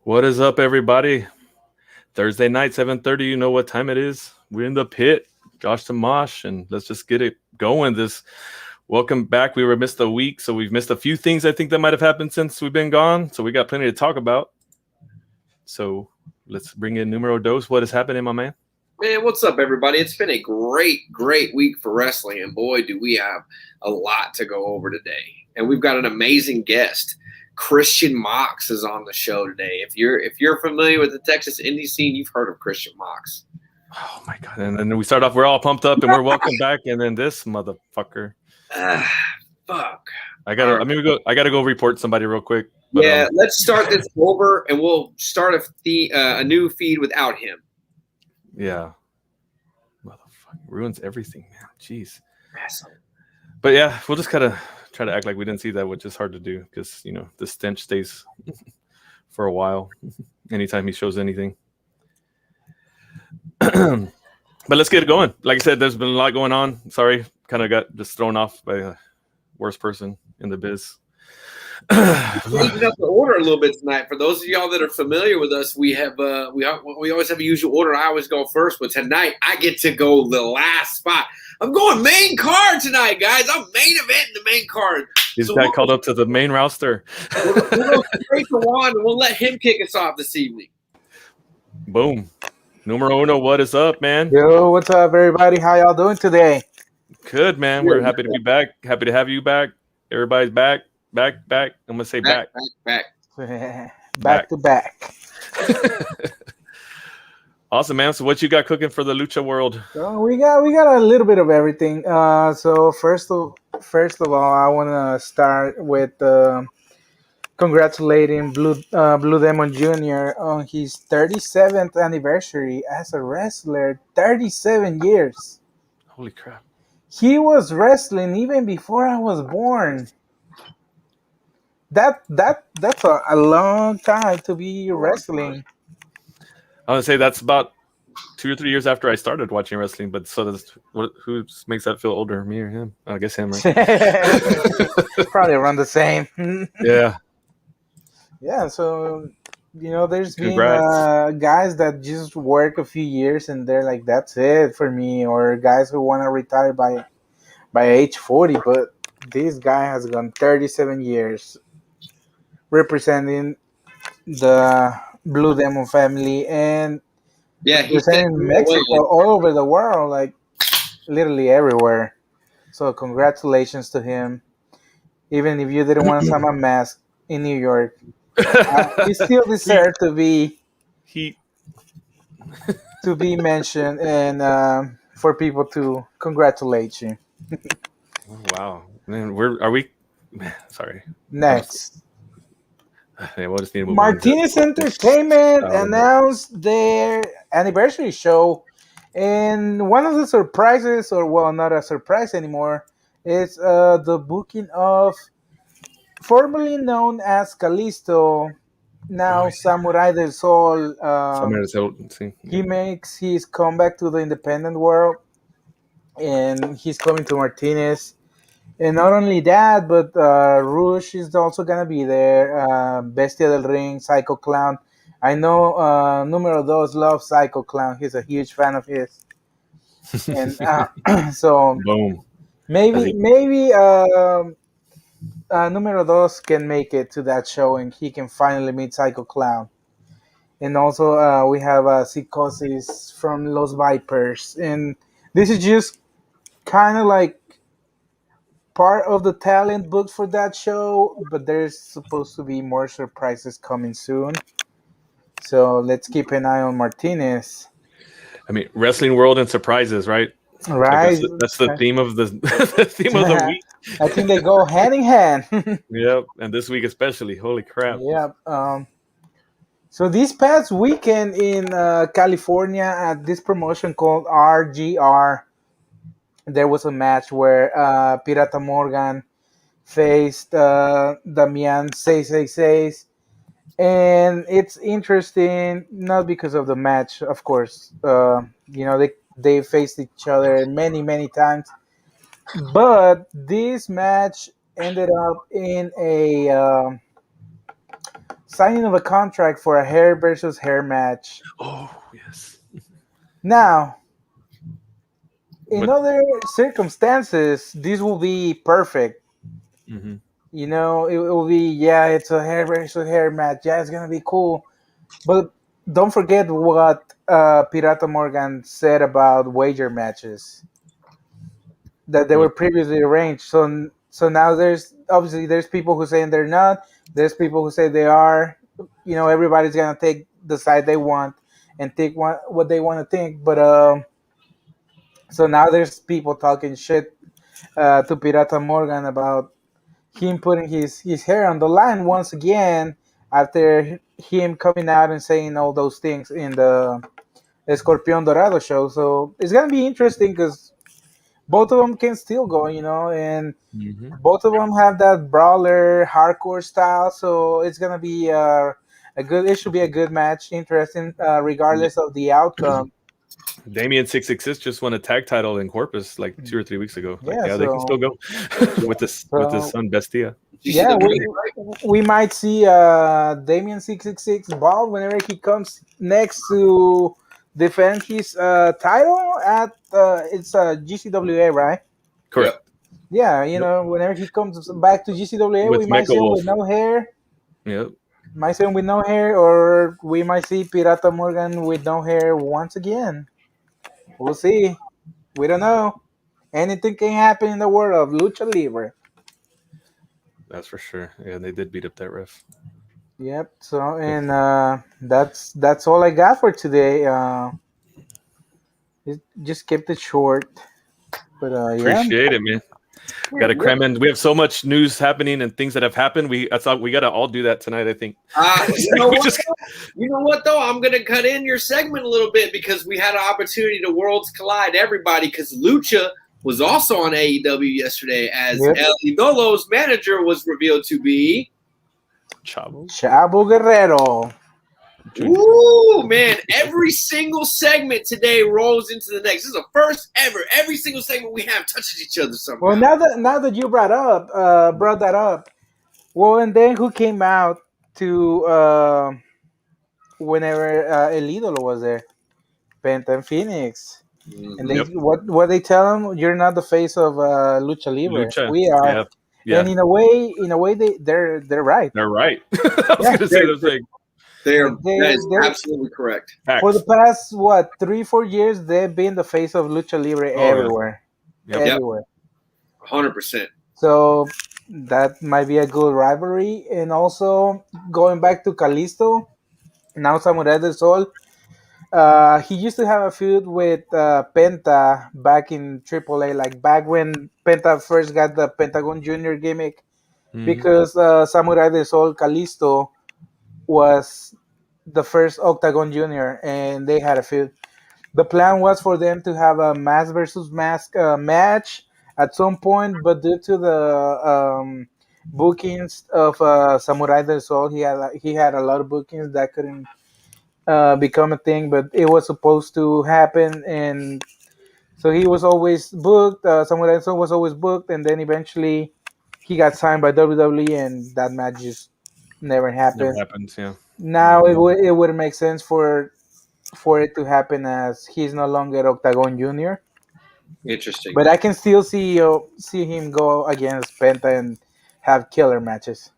What is up, everybody? Thursday night, 7:30. You know what time it is. We're in the pit. Josh to Mosh, and let's just get it going. Welcome back. We were missed a week, so we've missed a few things I think that might have happened since we've been gone. So we got plenty to talk about. So let's bring in numero dos. What is happening, my man? Man, what's up, everybody? It's been a great week for wrestling, and boy, do we have a lot to go over today. And we've got an amazing guest. Christian Mox is on the show today. If you're familiar with the Texas indie scene, you've heard of Christian Mox. Oh my god! And then we start off. We're all pumped up, and we're welcome back. And then this motherfucker. Fuck. I gotta go report somebody real quick. But, yeah, let's start this over, and we'll start a new feed without him. Yeah. Motherfucker ruins everything, man. Jeez. But yeah, we'll just kind of try to act like we didn't see that, which is hard to do because, the stench stays for a while anytime he shows anything. But let's get it going. Like I said, there's been a lot going on. Sorry, kind of got just thrown off by the worst person in the biz. Changing up the order a little bit tonight. For those of y'all that are familiar with us, we always have a usual order. I always go first, but tonight I get to go the last spot. I'm going main card tonight, guys. I'm main event in the main card. He's got called up to the main roster. We'll go straight to Juan, and we'll let him kick us off this evening. Boom. Numero uno, what is up, man? Yo, what's up, everybody? How y'all doing today? Good, man. We're happy to be back. Happy to have you back. Everybody's back. Back. I'm gonna say back. Back to back. Awesome, man. So what you got cooking for the lucha world? So we got a little bit of everything. So first of all, I want to start with congratulating Blue Demon Jr. on his 37th anniversary as a wrestler. 37 years. Holy crap! He was wrestling even before I was born. That's a long time to be wrestling. I would say that's about 2 or 3 years after I started watching wrestling. But so who makes that feel older, me or him? I guess him, right? Probably around the same. Yeah. Yeah. So there's been guys that just work a few years and they're like, that's it for me, or guys who want to retire by age 40. But this guy has gone 37 years representing the Blue Demon family and representing Mexico all over the world, like literally everywhere. So congratulations to him. Even if you didn't want to sign a mask in New York, you still deserve to be mentioned and for people to congratulate you. Oh, wow, man, are we? Sorry. Next. Yeah, we'll just need to move Martinez Entertainment announced their anniversary show, and one of the surprises, not a surprise anymore, is the booking of formerly known as Kalisto, now Samurai del Sol. He makes his comeback to the independent world, and he's coming to Martinez. And not only that, but Rouge is also going to be there. Bestia del Ring, Psycho Clown. I know Numero Dos loves Psycho Clown. He's a huge fan of his. And so boom. Maybe Numero Dos can make it to that show and he can finally meet Psycho Clown. And also we have Psychosis from Los Vipers. And this is just kind of like part of the talent booked for that show, but there's supposed to be more surprises coming soon. So let's keep an eye on Martinez. I mean, wrestling world and surprises, right? Right. Like that's the theme of the theme of the week. I think they go hand in hand. Yep, and this week especially. Holy crap. Yep. So this past weekend in California at this promotion called RGR, there was a match where Pirata Morgan faced Damian 666. And it's interesting, not because of the match, of course. They faced each other many times. But this match ended up in a signing of a contract for a hair versus hair match. Oh yes. Now, in But other circumstances, this will be perfect. mhm. You know, it will be, yeah, it's a hair versus hair match. Yeah, it's gonna be cool. But don't forget what Pirata Morgan said about wager matches that they were What? previously arranged. So now there's people who saying they're not. There's people who say they are. You know, everybody's gonna take the side they want and think what they want to think. But so now there's people talking shit to Pirata Morgan about him putting his hair on the line once again after him coming out and saying all those things in the Escorpión Dorado show. So it's gonna be interesting because both of them can still go, you know, and Mhm. both of them have that brawler hardcore style. So it's gonna be a good. It should be a good match, interesting, regardless of the outcome. Damien 666 just won a tag title in Corpus like 2 or 3 weeks ago. Like, Yeah, yeah, they can still so go with his son Bestia. yeah, GCW, right? we might see Damien 666 ball whenever he comes next to defend his title at it's GCWA, right? Correct. Yeah, you Yep. know, whenever he comes back to GCWA, we With might see Mecha him Wolf. with no hair. Yep. Might see him with no hair, or we might see Pirata Morgan with no hair once again. We'll see. We don't know. Anything can happen in the world of lucha libre. That's for sure. Yeah, they did beat up that ref. Yep. So, and that's all I got for today. Just kept it short, but yeah. Appreciate it, man. Got to cram in. We have so much news happening and things that have happened. I thought we got to all do that tonight. I think. You know what? You know what though? I'm gonna cut in your segment a little bit because we had an opportunity to worlds collide. Everybody, because Lucha was also on AEW yesterday, as Yep. El Idolo's manager was revealed to be. Chavo Guerrero. Ooh, man! Every single segment today rolls into the next. This is the first ever. Every single segment we have touches each other somehow. Well, now that you brought that up, well, and then who came out to whenever El Idolo was there? Penta and Phoenix. And they Yep. what they tell him, you're not the face of Lucha Libre. Lucha. We are. Yeah. Yeah. And in a way, they're right. They're right. I was gonna say the thing. That is absolutely correct. Facts. For the past 3-4 years, they've been the face of Lucha Libre everywhere, Yep. everywhere. 100%. So that might be a good rivalry. And also going back to Kalisto, now Samurai del Sol. He used to have a feud with Penta back in AAA, like back when Penta first got the Pentagon Junior gimmick, because Samurai del Sol Kalisto was the first Octagon Junior, and they had a feud. The plan was for them to have a mask versus mask match at some point, but due to the bookings of Samurai del Sol, he had a lot of bookings that couldn't become a thing, but it was supposed to happen, and so he was always booked. Samurai del Sol was always booked, and then eventually he got signed by WWE, and that match just never happened. Never happens. Yeah. Now it would make sense for it to happen as he's no longer Octagon Junior. Interesting. But I can still see him go against Penta and have killer matches.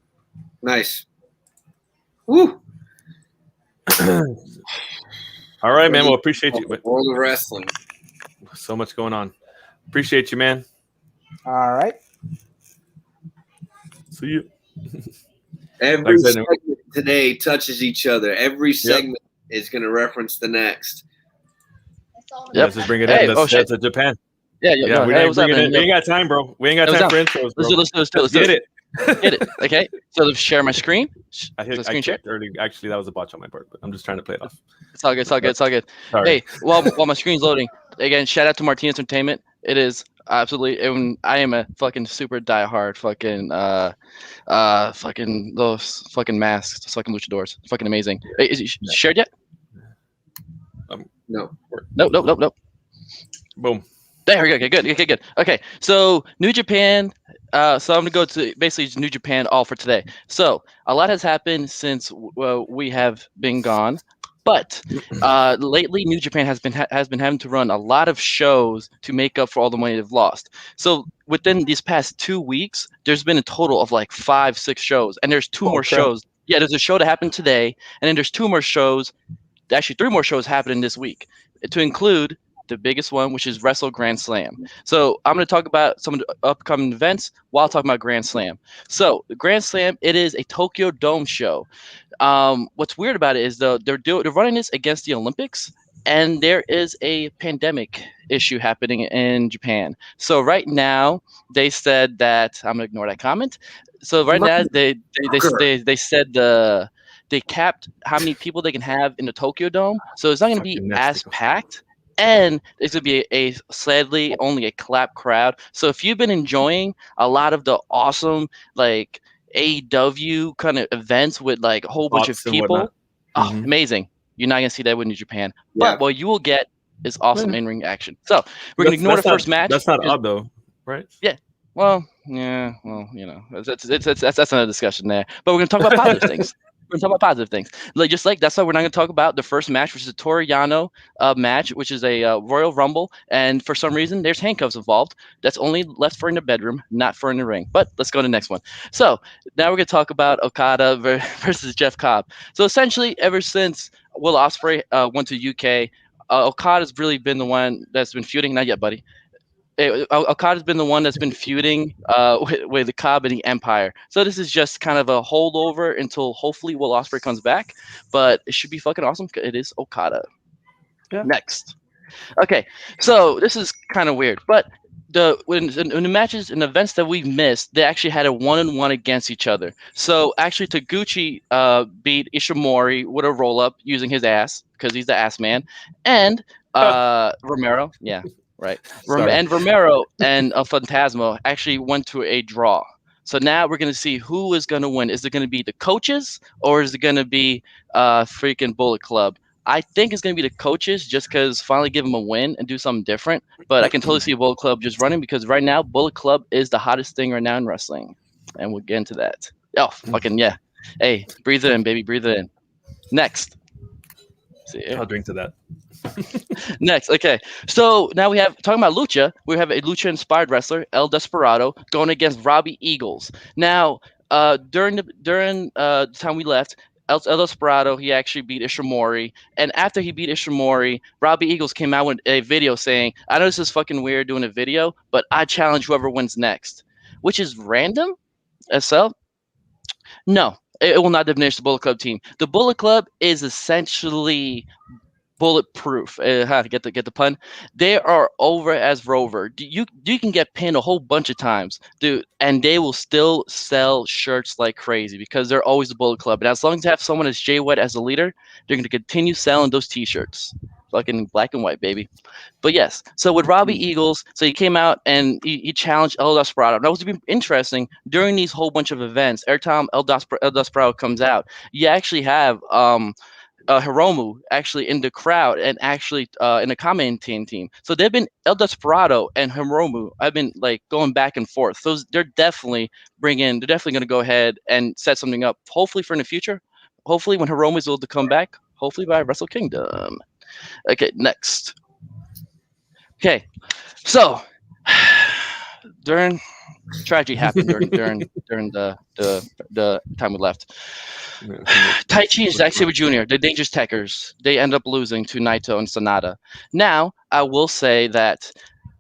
Nice. Woo! All right, man. Well, appreciate you. World of Wrestling. So much going on. Appreciate you, man. All right. See you. Every segment today touches each other. Every segment is going to reference the next. Yep. Let's just bring it in. That's to Japan. Yeah. We ain't got time, bro. We ain't got time for intros, bro. Let's do it. Get it. Get it. Okay. So to share my screen. Screen share. Actually, that was a botch on my part, but I'm just trying to play it off. It's all good. Sorry. Hey, while my screen's loading, again, shout out to Martinez Entertainment. It is absolutely. I am a fucking super diehard fucking those fucking masks, fucking luchadors, fucking amazing. Hey, is it shared yet? No. Nope. Boom. There we go. Okay, good. Okay, so New Japan. So I'm gonna go to basically New Japan all for today. So a lot has happened since we have been gone, but lately New Japan has been having to run a lot of shows to make up for all the money they've lost. So within these past 2 weeks, there's been a total of like 5-6 shows, and there's two more shows. Yeah, there's a show that happened today, and then there's 2 more shows. Actually, 3 more shows happening this week, to include the biggest one, which is Wrestle Grand Slam. So I'm going to talk about some of the upcoming events while talking about Grand Slam. So the Grand Slam, it is a Tokyo Dome show. What's weird about it is they're running this against the Olympics, and there is a pandemic issue happening in Japan. So right now they said that I'm going to ignore that comment. So right now they said they capped how many people they can have in the Tokyo Dome. So it's not going to be as packed. And it's going to be a sadly only a clap crowd. So if you've been enjoying a lot of the awesome like AEW kind of events with like a whole bunch of people, amazing. You're not going to see that with New Japan. But what you will get is awesome in-ring action. So we're going to ignore the first match. That's not odd though, right? Yeah. Well, yeah. Well, you know, that's another discussion there. But we're going to talk about positive things. We're talking about positive things. That's why we're not going to talk about the first match, which is a Toru Yano match, which is a Royal Rumble. And for some reason, there's handcuffs involved. That's only left for in the bedroom, not for in the ring. But let's go to the next one. So now we're going to talk about Okada versus Jeff Cobb. So essentially, ever since Will Ospreay went to UK, Okada's really been the one that's been feuding. Not yet, buddy. Okada's been the one that's been feuding with the Cobb and the Empire. So this is just kind of a holdover until hopefully Will Ospreay comes back. But it should be fucking awesome because it is Okada. Yeah. Next. Okay, so this is kind of weird, but in the matches and events that we've missed, they actually had a 1-on-1 against each other. So actually, Taguchi beat Ishimori with a roll-up using his ass because he's the ass man, and Romero, yeah. Right. And Romero and Phantasmo actually went to a draw. So now we're going to see who is going to win. Is it going to be the coaches or is it going to be freaking Bullet Club? I think it's going to be the coaches just because finally give them a win and do something different. But I can totally see Bullet Club just running because right now Bullet Club is the hottest thing right now in wrestling. And we'll get into that. Oh, fucking yeah. Hey, breathe it in, baby. Breathe it in. Next. See, I'll drink to that. Next, okay. So now we have talking about Lucha. We have a Lucha-inspired wrestler, El Desperado, going against Robbie Eagles. Now, during the time we left, El Desperado he actually beat Ishimori, and after he beat Ishimori, Robbie Eagles came out with a video saying, "I know this is fucking weird doing a video, but I challenge whoever wins next," which is random. SL? No, it will not diminish the Bullet Club team. The Bullet Club is essentially bulletproof. Get the pun. They are over as Rover. You can get pinned a whole bunch of times, dude, and they will still sell shirts like crazy because they're always the Bullet Club. And as long as you have someone as Jay White as a leader, they're going to continue selling those T-shirts, fucking black and white, baby. But yes, so with Robbie Eagles, so he came out and he challenged El Desperado. That was interesting during these whole bunch of events. Every time El Desperado comes out, you actually have Hiromu actually in the crowd and actually in the commentating team. So they've been El Desperado and Hiromu. I've been like going back and forth. So they're definitely going to go ahead and set something up. Hopefully for in the future. Hopefully when Hiromu is able to come back. Hopefully by Wrestle Kingdom. Okay, next. Okay, so during tragedy happened during the time we left. Taichi and Zack Sabre Jr., the Dangerous Techers, they end up losing to Naito and Sonata. Now, I will say that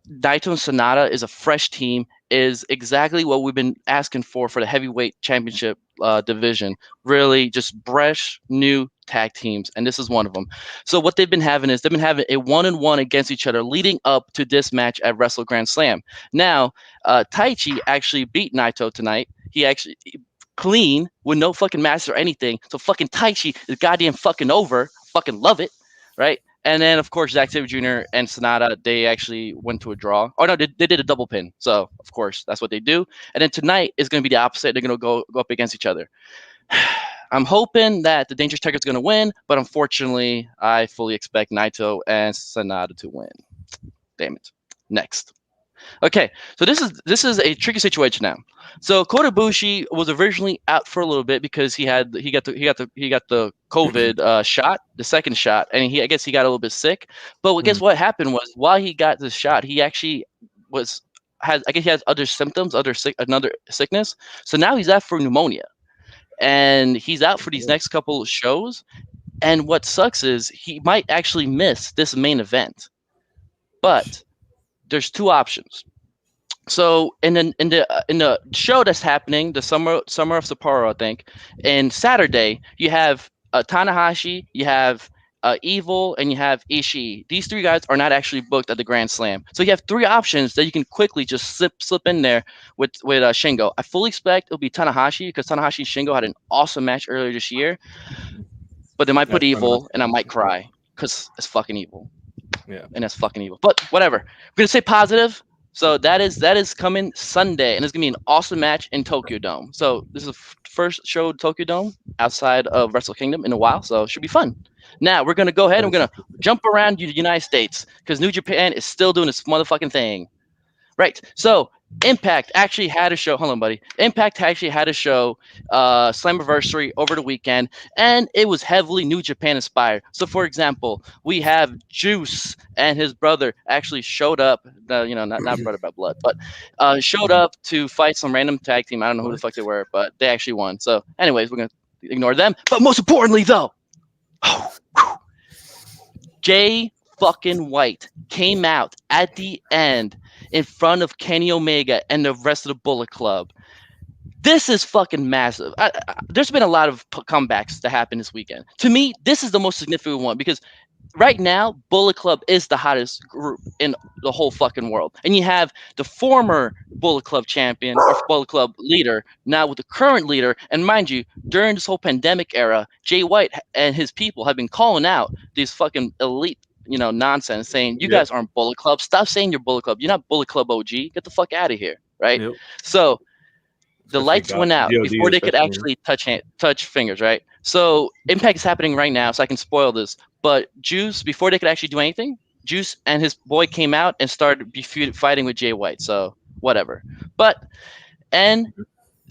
Naito and Sonata is a fresh team, is exactly what we've been asking for the heavyweight championship division. Really just fresh, new tag teams, and this is one of them. So what they've been having is they've been having a 1-on-1 against each other leading up to this match at Wrestle Grand Slam. Now, Taichi actually beat Naito tonight. He actually clean with no fucking mask or anything. So fucking Taichi is goddamn fucking over. Fucking love it, right? And then of course Zack Sabre Jr. and Sonata, they actually went to a draw. Oh no, they did a double pin. So of course that's what they do. And then tonight is going to be the opposite. They're going to go up against each other. I'm hoping that the Dangerous Tiger is going to win, but unfortunately, I fully expect Naito and Sonata to win. Damn it. next. Okay, so this is a tricky situation now. So Kota Ibushi was originally out for a little bit because he got the COVID shot, the second shot, and I guess he got a little bit sick. But guess what happened was while he got the shot, he actually I guess he has other symptoms, another sickness. So now he's out for pneumonia, and he's out for these next couple of shows. And what sucks is he might actually miss this main event. But there's two options. So in the show that's happening, the summer of Sapporo, I think, and Saturday you have Tanahashi, you have Evil, and you have Ishii. These three guys are not actually booked at the Grand Slam, so you have three options that you can quickly just slip in there with Shingo. I fully expect it'll be Tanahashi because Tanahashi and Shingo had an awesome match earlier this year, but they might put Evil, and I might cry because it's fucking Evil. Yeah, and that's fucking Evil. But whatever, we're gonna say positive. So that is coming Sunday, and it's gonna be an awesome match in Tokyo Dome. So this is the first show at Tokyo Dome outside of Wrestle Kingdom in a while, so it should be fun. Now we're gonna go ahead and we're gonna jump around the United States because New Japan is still doing this motherfucking thing. Right. So Impact actually had a show. Hold on, buddy. Impact actually had a show, Slammiversary over the weekend, and it was heavily New Japan inspired. So, for example, we have Juice and his brother actually showed up. Not brother by blood, but showed up to fight some random tag team. I don't know who the fuck they were, but they actually won. So, anyways, we're gonna ignore them. But most importantly, though, Jay fucking White came out at the end in front of Kenny Omega and the rest of the Bullet Club. This is fucking massive. There's been a lot of comebacks that happened this weekend. To me, this is the most significant one because right now, Bullet Club is the hottest group in the whole fucking world. And you have the former Bullet Club champion or Bullet Club leader now with the current leader. And mind you, during this whole pandemic era, Jay White and his people have been calling out these fucking elite nonsense, saying you guys aren't Bullet Club. Stop saying you're Bullet Club. You're not Bullet Club OG. Get the fuck out of here, right? Yep. So the lights went out before they could actually touch fingers, right? So Impact is happening right now, so I can spoil this. But Juice, before they could actually do anything, Juice and his boy came out and started fighting with Jay White. So whatever. But I don't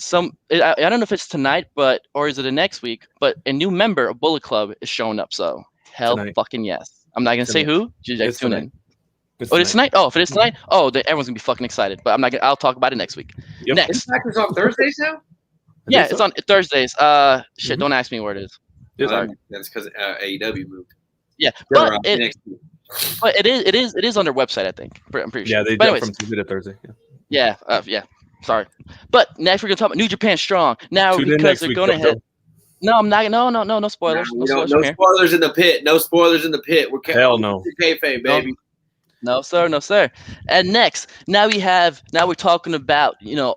know if it's tonight, or is it the next week? But a new member of Bullet Club is showing up. So hell fucking yes. I'm not gonna say who. Just tune in. It's tonight. Oh, if it is tonight, then everyone's gonna be fucking excited. But I'm not gonna. I'll talk about it next week. Yep. Next. Impact is on Thursdays now. Yeah, it's on Thursdays. Shit, don't ask me where it is. That's because AEW moved. Yeah, but it is on their website. I think. I'm pretty sure. Yeah, they jump from Tuesday to Thursday. Yeah. Sorry, but next we're gonna talk about New Japan Strong. Now because they're going to hit. No, I'm not. No spoilers. No spoilers in the pit. No spoilers in the pit. We're hell no. Kayfabe, baby. No, sir. And next, now we're talking about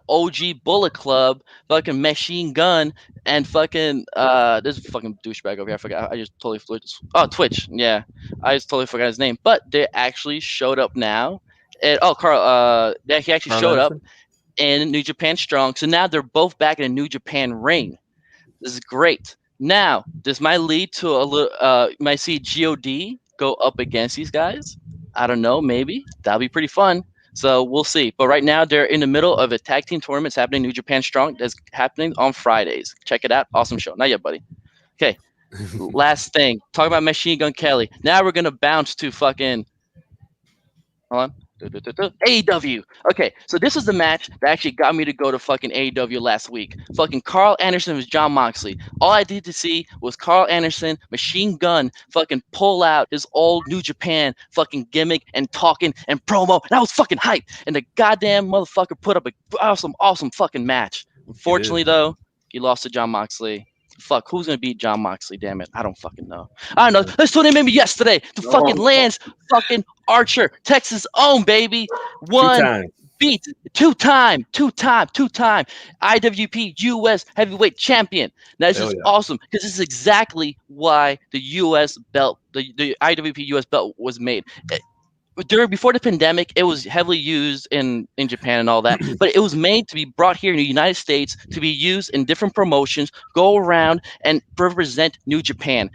OG Bullet Club, fucking Machine Gun, and fucking there's a fucking douchebag over here. I forgot. I just totally flew. Oh, Twitch. Yeah, I just totally forgot his name. But they actually showed up now. And Carl. He actually showed up in New Japan Strong. So now they're both back in a New Japan ring. This is great. Now, this might lead to a little. You might see God go up against these guys. I don't know. Maybe that'll be pretty fun. So we'll see. But right now, they're in the middle of a tag team tournament. It's happening in New Japan Strong. That's happening on Fridays. Check it out. Awesome show. Not yet, buddy. Okay. Last thing. Talk about Machine Gun Kelly. Now we're gonna bounce to fucking. Hold on. AEW. Okay, so this is the match that actually got me to go to fucking AEW last week. Fucking Carl Anderson was John Moxley. All I did to see was Carl Anderson, Machine Gun, fucking pull out his old New Japan fucking gimmick and talking and promo. And I was fucking hyped. And the goddamn motherfucker put up an awesome fucking match. Unfortunately, though, he lost to John Moxley. Fuck, who's gonna beat John Moxley? Damn it, I don't fucking know. I don't know. Let's tune in maybe yesterday to fucking Lance fucking Archer, Texas own baby. Two-time IWP US heavyweight champion. Now this is awesome because this is exactly why the US belt, the IWP US belt was made. Before the pandemic, it was heavily used in Japan and all that, but it was made to be brought here in the United States to be used in different promotions, go around and represent New Japan.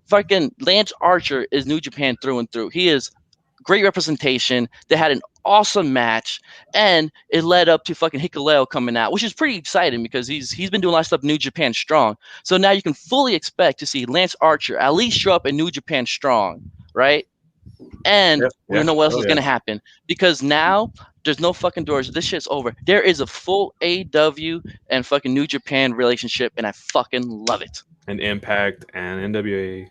Fucking Lance Archer is New Japan through and through. He is great representation. They had an awesome match, and it led up to fucking Hikuleo coming out, which is pretty exciting because he's been doing a lot of stuff New Japan Strong. So now you can fully expect to see Lance Archer at least show up in New Japan Strong, right? And we don't know what else is gonna happen because now there's no fucking doors. This shit's over. There is a full AEW and fucking New Japan relationship, and I fucking love it. And Impact and NWA,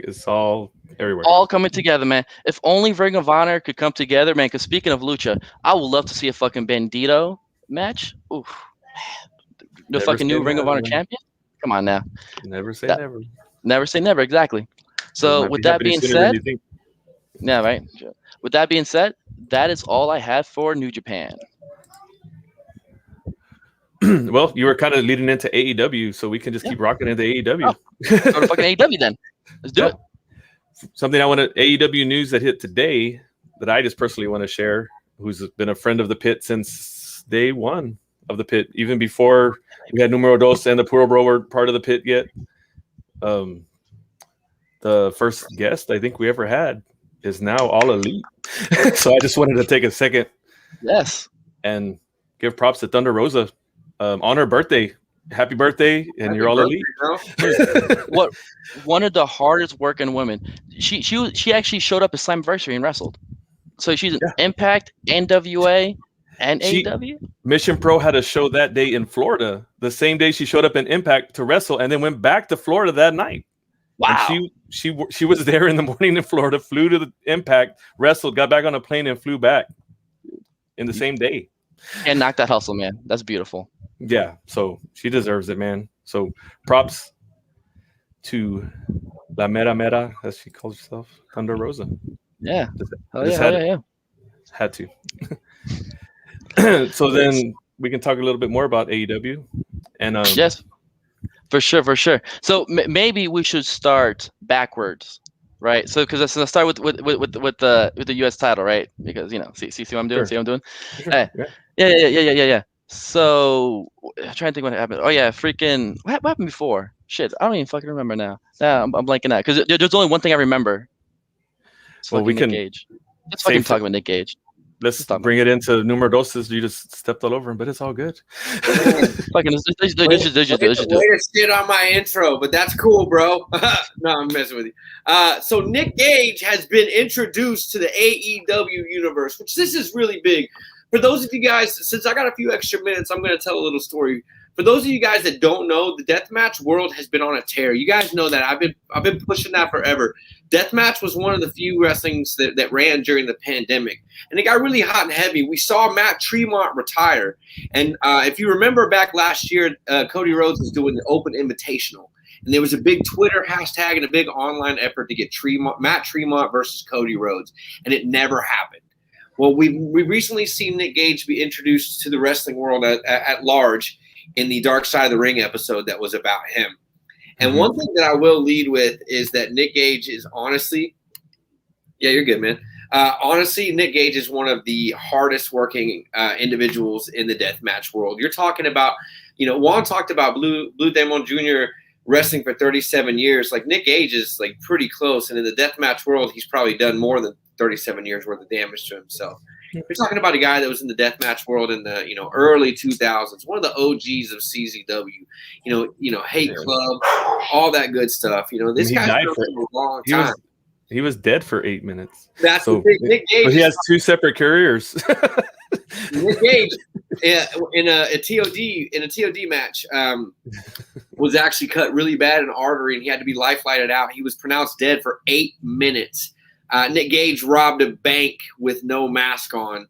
it's all everywhere. All coming together, man. If only Ring of Honor could come together, man. Because speaking of lucha, I would love to see a fucking Bandito match. Oof, man. The fucking new Ring of Honor champion. Come on now. Never say never. Never say never. Exactly. So with that being said, yeah, right. With that being said, that is all I have for New Japan. Well, you were kind of leading into AEW, so we can just keep rocking into AEW. Oh, go to fucking AEW then. Let's do it. Something I want to AEW news that hit today that I just personally want to share, who's been a friend of the pit since day one of the pit, even before we had Numero Dos and the Puro Bro were part of the pit yet. The first guest I think we ever had is now All Elite. So I just wanted to take a second and give props to Thunder Rosa. On her birthday, happy birthday, and you're All Elite. What one of the hardest working women. She actually showed up at Slammiversary and wrestled. So she's an Impact, NWA, and AEW. Mission Pro had a show that day in Florida. The same day she showed up in Impact to wrestle, and then went back to Florida that night. Wow. And she was there in the morning in Florida, flew to the Impact, wrestled, got back on a plane, and flew back in the same day. And knocked that hustle, man. That's beautiful. Yeah, so she deserves it, man. So props to La Mera Mera, as she calls herself, Thunder Rosa. Yeah. Had to. So then we can talk a little bit more about AEW. And yes, for sure. So maybe we should start backwards, right? So because let's start with the US title, right? Because see what I'm doing. Sure. See what I'm doing. Sure. Yeah. So I'm trying to think what happened. Oh yeah, freaking what happened before? Shit, I don't even fucking remember now. I'm blanking out because there's only one thing I remember. Well, we can. Nick Gage. Let's fucking talk about Nick Gage. Let's bring it into Numero Doses. You just stepped all over him, but it's all good. Fucking way to shit on my intro, but that's cool, bro. No, I'm messing with you. So Nick Gage has been introduced to the AEW universe, which this is really big. For those of you guys, since I got a few extra minutes, I'm going to tell a little story. For those of you guys that don't know, the deathmatch world has been on a tear. You guys know that I've been pushing that forever. Deathmatch was one of the few wrestlings that ran during the pandemic, and it got really hot and heavy. We saw Matt Tremont retire, and if you remember back last year, Cody Rhodes was doing the Open Invitational, and there was a big Twitter hashtag and a big online effort to get Matt Tremont versus Cody Rhodes, and it never happened. Well, we recently seen Nick Gage be introduced to the wrestling world at large in the Dark Side of the Ring episode that was about him. And one thing that I will lead with is that Nick Gage is honestly – yeah, you're good, man. Honestly, Nick Gage is one of the hardest working individuals in the deathmatch world. You're talking about – Juan talked about Blue Demon Jr. wrestling for 37 years. Like, Nick Gage is, like, pretty close. And in the deathmatch world, he's probably done more than 37 years worth of damage to himself. You're talking about a guy that was in the deathmatch world in the early 2000s, one of the OGs of CZW, Hate Club, all that good stuff. This guy died for a long time. He was dead for 8 minutes. That's the thing. Nick Gage. But he has two separate careers. Nick Gage in a TOD match was actually cut really bad in an artery, and he had to be life-flighted out. He was pronounced dead for 8 minutes. Nick Gage robbed a bank with no mask on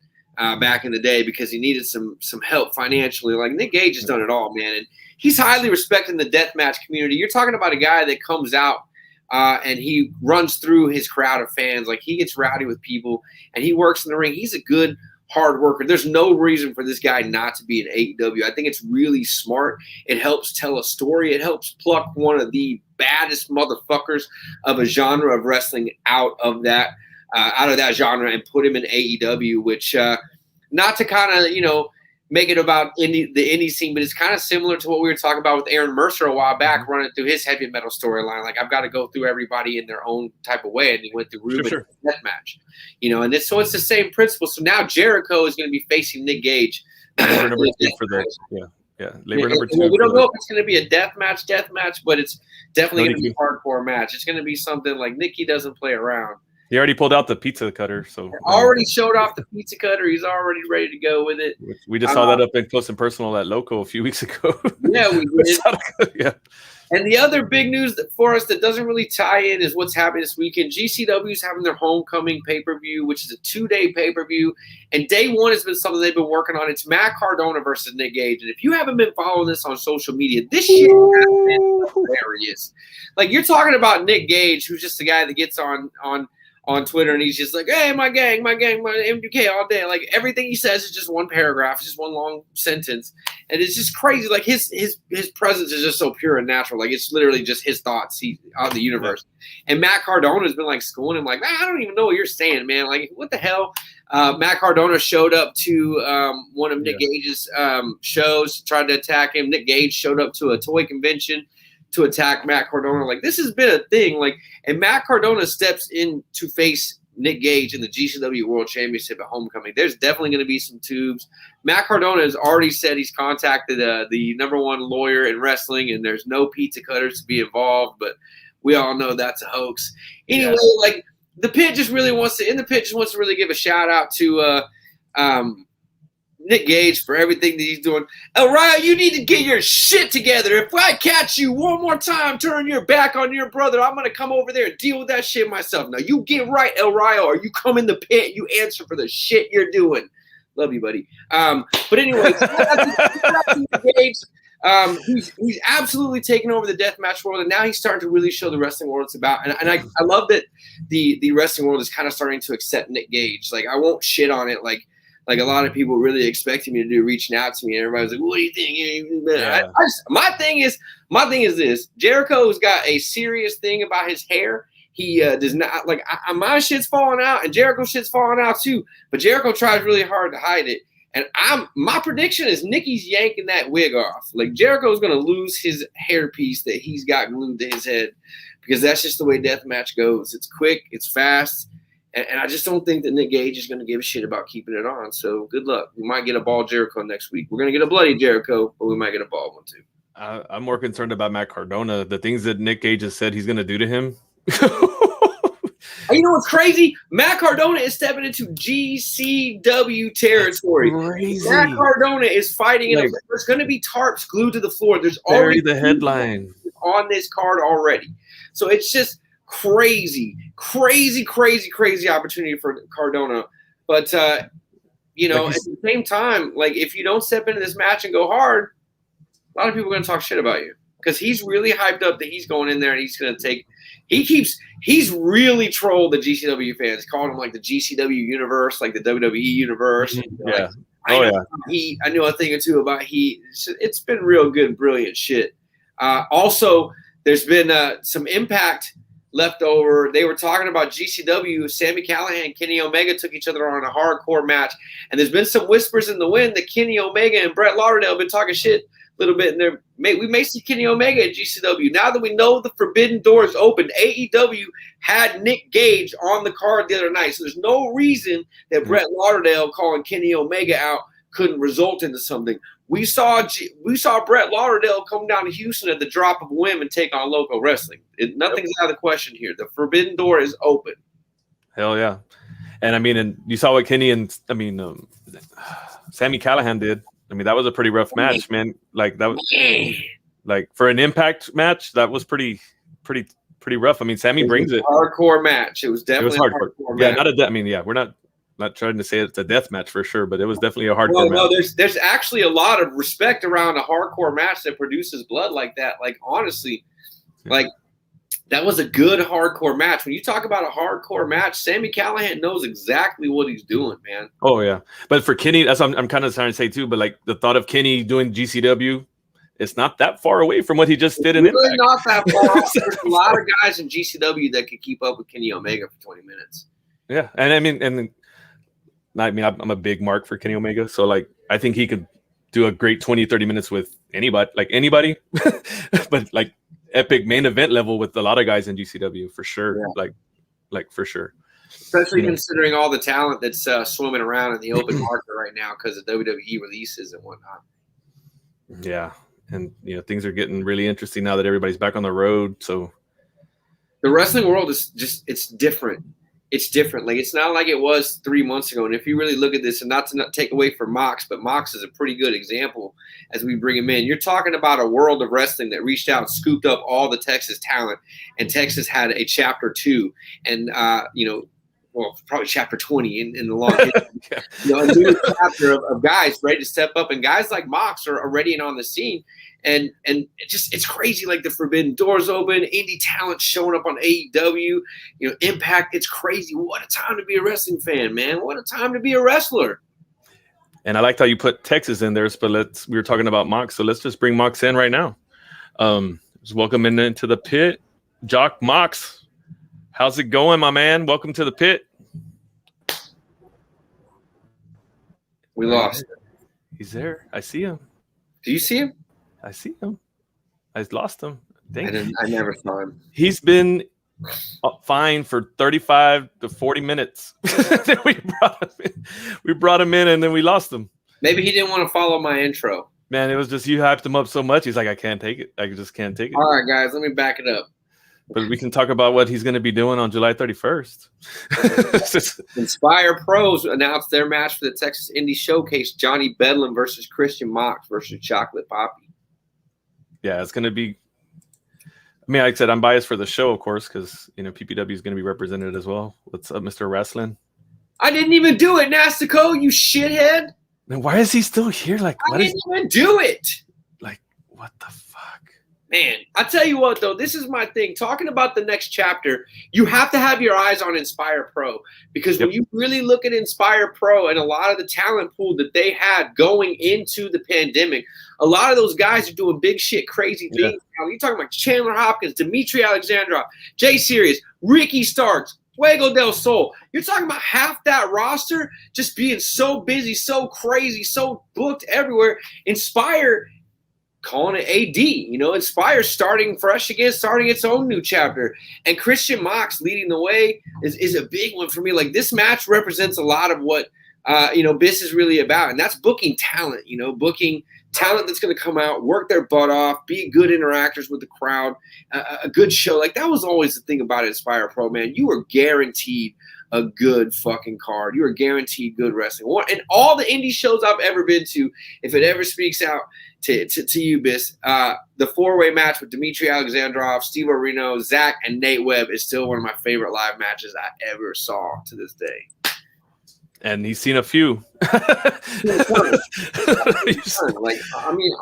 back in the day because he needed some help financially. Like, Nick Gage has done it all, man. And he's highly respected in the deathmatch community. You're talking about a guy that comes out and he runs through his crowd of fans. Like, he gets rowdy with people and he works in the ring. He's a good, hard worker. There's no reason for this guy not to be in AEW. I think it's really smart. It helps tell a story. It helps pluck one of the baddest motherfuckers of a genre of wrestling out of that genre and put him in AEW, which not to kind of make it about the indie scene, but it's kind of similar to what we were talking about with Aaron Mercer a while back, running through his heavy metal storyline. Like, I've got to go through everybody in their own type of way, and he went through Ruben Deathmatch, and so it's the same principle. So now Jericho is going to be facing Nick Gage. Labor number 2 for the Labor number 2. We don't know if it's going to be a death match, but it's definitely going to be a hardcore match. It's going to be something like Nicky doesn't play around. He already pulled out the pizza cutter, so already showed off the pizza cutter. He's already ready to go with it. We just saw that up in close and personal at Loco a few weeks ago. Yeah, we did. Yeah. And the other big news for us that doesn't really tie in is what's happening this weekend. GCW is having their homecoming pay-per-view, which is a 2-day pay-per-view. And day one has been something they've been working on. It's Matt Cardona versus Nick Gage. And if you haven't been following this on social media, this shit has been hilarious. Like, you're talking about Nick Gage, who's just the guy that gets on Twitter, and he's just like, hey, my gang, my MDK all day. Like, everything he says is just one paragraph, just one long sentence. And it's just crazy. Like, his presence is just so pure and natural. Like, it's literally just his thoughts on the universe. And Matt Cardona has been, like, schooling him, like, man, I don't even know what you're saying, man. Like, what the hell? Matt Cardona showed up to one of Nick Gage's shows, tried to attack him. Nick Gage showed up to a toy convention to attack Matt Cardona. Like, this has been a thing. Like, and Matt Cardona steps in to face Nick Gage in the GCW World Championship at Homecoming. There's definitely going to be some tubes. Matt Cardona has already said he's contacted the #1 lawyer in wrestling, and there's no pizza cutters to be involved, but we all know that's a hoax. Anyway, like, the pit just really wants to really give a shout out to Nick Gage for everything that he's doing. El Rayo, you need to get your shit together. If I catch you one more time turn your back on your brother, I'm going to come over there and deal with that shit myself. Now, you get right, El Rayo, or you come in the pit and you answer for the shit you're doing. Love you, buddy. But anyway, Gage, he's absolutely taken over the deathmatch world, and now he's starting to really show the wrestling world it's about. And I love that the wrestling world is kind of starting to accept Nick Gage. Like, I won't shit on it. Like a lot of people really expected me to do, reaching out to me, and everybody's like, "What do you think?" Yeah. My thing is this: Jericho's got a serious thing about his hair. He does not like my shit's falling out, and Jericho's shit's falling out too. But Jericho tries really hard to hide it. And my prediction is Nikki's yanking that wig off. Like, Jericho's gonna lose his hairpiece that he's got glued to his head, because that's just the way deathmatch goes. It's quick, it's fast. And I just don't think that Nick Gage is going to give a shit about keeping it on. So good luck. We might get a bald Jericho next week. We're going to get a bloody Jericho, but we might get a bald one too. I'm more concerned about Matt Cardona. The things that Nick Gage has said he's going to do to him. You know what's crazy? Matt Cardona is stepping into GCW territory. Crazy. Matt Cardona is fighting. There's going to be tarps glued to the floor. There's already the headline on this card already. So it's just crazy opportunity for Cardona. But at the same time, like, if you don't step into this match and go hard, a lot of people are going to talk shit about you, because he's really hyped up that he's going in there and he's going to take. He's really trolled the GCW fans, calling him like the GCW universe, like the WWE universe. Yeah. I knew a thing or two about he. It's been real good, brilliant shit. Also, there's been some Impact left over. They were talking about GCW. Sami Callihan and Kenny Omega took each other on a hardcore match, and there's been some whispers in the wind that Kenny Omega and Brett Lauderdale have been talking shit a little bit in there. We may see Kenny Omega at GCW. Now that we know the forbidden door is open, AEW had Nick Gage on the card the other night, so there's no reason that Brett Lauderdale calling Kenny Omega out couldn't result into something. We saw Brett Lauderdale come down to Houston at the drop of a whim and take on Loco Wrestling. Nothing's out of the question here. The forbidden door is open. Hell yeah. And and you saw what Kenny and Sami Callihan did. That was a pretty rough match, man. Like, that was like, for an Impact match, that was pretty rough. Sami brings it. Hardcore match. It was definitely hardcore. Match. We're not trying to say it's a death match for sure, but it was definitely a hardcore match. No, there's actually a lot of respect around a hardcore match that produces blood like that. Like, honestly, like, that was a good hardcore match. When you talk about a hardcore match, Sami Callihan knows exactly what he's doing, man. Oh yeah, but for Kenny, that's what I'm kind of trying to say too. But like, the thought of Kenny doing GCW, it's not that far away from what he just did in Impact. Really not that far. There's a lot of guys in GCW that could keep up with Kenny Omega for 20 minutes. Yeah, and I'm a big mark for Kenny Omega, so like, I think he could do a great 20, 30 minutes with anybody, but like epic main event level with a lot of guys in GCW for sure. Yeah. Like for sure. Especially considering all the talent that's swimming around in the open market right now because of WWE releases and whatnot. Yeah. And, things are getting really interesting now that everybody's back on the road. So the wrestling world is it's different. It's different. Like, it's not like it was 3 months ago. And if you really look at this, and not to take away from Mox, but Mox is a pretty good example as we bring him in. You're talking about a world of wrestling that reached out and scooped up all the Texas talent, and Texas had a chapter 2 and, well, probably chapter 20 in the long history. A new chapter of guys ready to step up, and guys like Mox are already and on the scene. And it's crazy. Like, the Forbidden Doors open, indie talent showing up on AEW, Impact. It's crazy. What a time to be a wrestling fan, man. What a time to be a wrestler. And I liked how you put Texas in there, but we were talking about Mox, so let's just bring Mox in right now. Just welcome him into the pit. Jock Mox, how's it going, my man? Welcome to the pit. We lost. He's there. I see him. Do you see him? I see him. I lost him. I never saw him. He's been fine for 35 to 40 minutes. Then we brought him in, and then we lost him. Maybe he didn't want to follow my intro. Man, it was just you hyped him up so much. He's like, I can't take it. I just can't take it. All right, guys, let me back it up. But we can talk about what he's going to be doing on July 31st. Inspire Pros announced their match for the Texas Indie Showcase: Johnny Bedlam versus Christian Mox versus Chocolate Poppy. Yeah, it's going to be. I mean, like I said, I'm biased for the show, of course, because PPW is going to be represented as well. What's up, Mr. Wrestling? I didn't even do it, Nastico, you shithead. Man, why is he still here? Like, I didn't even do it. Like, what the fuck? Man, I tell you what, though, this is my thing. Talking about the next chapter, you have to have your eyes on Inspire Pro, because when you really look at Inspire Pro and a lot of the talent pool that they had going into the pandemic, a lot of those guys are doing big shit, crazy things. Now, you're talking about Chandler Hopkins, Dimitri Alexandrov, Jay Sirius, Ricky Starks, Fuego del Sol. You're talking about half that roster just being so busy, so crazy, so booked everywhere. Inspire calling it AD, Inspire starting fresh again, starting its own new chapter. And Christian Mox leading the way is a big one for me. Like, this match represents a lot of what, BIS is really about. And that's booking talent, booking talent that's going to come out, work their butt off, be good interactors with the crowd, a good show. Like, that was always the thing about Inspire Pro, man. You were guaranteed a good fucking card. You were guaranteed good wrestling. And all the indie shows I've ever been to, if it ever speaks out to you, Bis, the four-way match with Dimitri Alexandrov, Steve Orino, Zach, and Nate Webb is still one of my favorite live matches I ever saw to this day. And he's seen a few.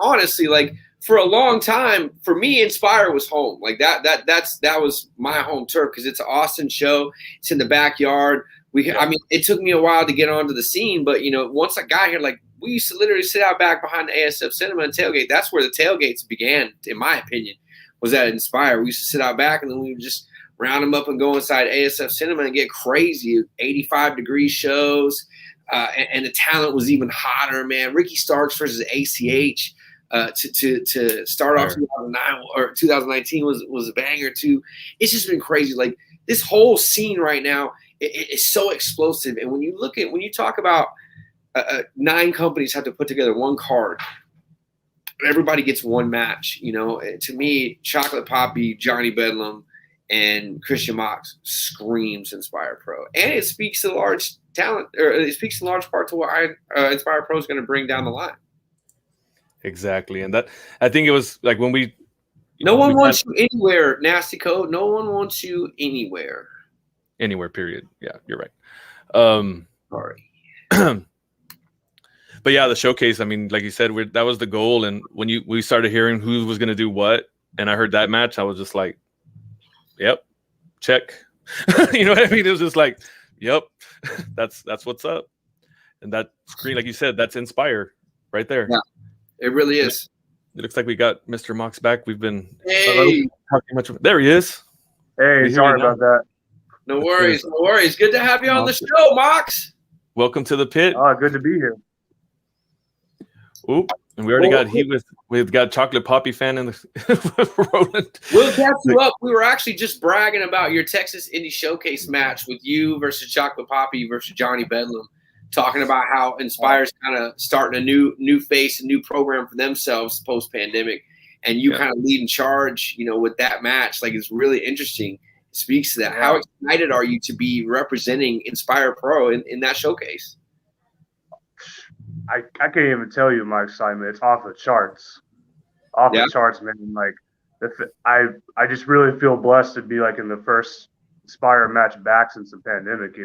Honestly, like, for a long time, for me, Inspire was home. Like, that was my home turf, because it's an Austin show. It's in the backyard. It took me a while to get onto the scene, but once I got here, like, we used to literally sit out back behind the ASF Cinema and tailgate. That's where the tailgates began, in my opinion, was at Inspire. We used to sit out back, and then we would just round them up and go inside ASF Cinema and get crazy 85-degree shows. And the talent was even hotter, man. Ricky Starks versus ACH to start off 2009 or 2019 was a banger too. It's just been crazy. Like, this whole scene right now is so explosive. And when you talk about 9 companies have to put together one card, everybody gets one match. To me, Chocolate Poppy, Johnny Bedlam, and Christian Mox screams Inspire Pro, and it speaks to large talent, or it speaks in large part to what Inspire Pro is going to bring down the line. Exactly, and that, I think it was like when we. No one wants you anywhere, Nasty Code. No one wants you anywhere. Anywhere, period. Yeah, you're right. Sorry. But yeah, the showcase, I mean, like you said, that was the goal. And when we started hearing who was going to do what, and I heard that match, I was just like, yep, check. You know what I mean? It was just like, yep, that's what's up. And that screen, like you said, that's Inspire right there. Yeah, it really is. It looks like we got Mr. Mox back. We've been talking much. There he is. Hey, sorry about that. No worries, no worries. Good to have you on the show, Mox. Welcome to the pit. Oh, good to be here. Oop. And we already got heat we've got Chocolate Poppy fan in the Roland. We'll catch you up. We were actually just bragging about your Texas Indie Showcase match with you versus Chocolate Poppy versus Johnny Bedlam, talking about how Inspire's kind of starting a new face, a new program for themselves post-pandemic, and you kind of leading charge, with that match. Like, it's really interesting. It speaks to that. How excited are you to be representing Inspire Pro in that showcase? I can't even tell you my excitement. It's off the charts. Off the charts, man. Like, I just really feel blessed to be like in the first Inspire match back since the pandemic,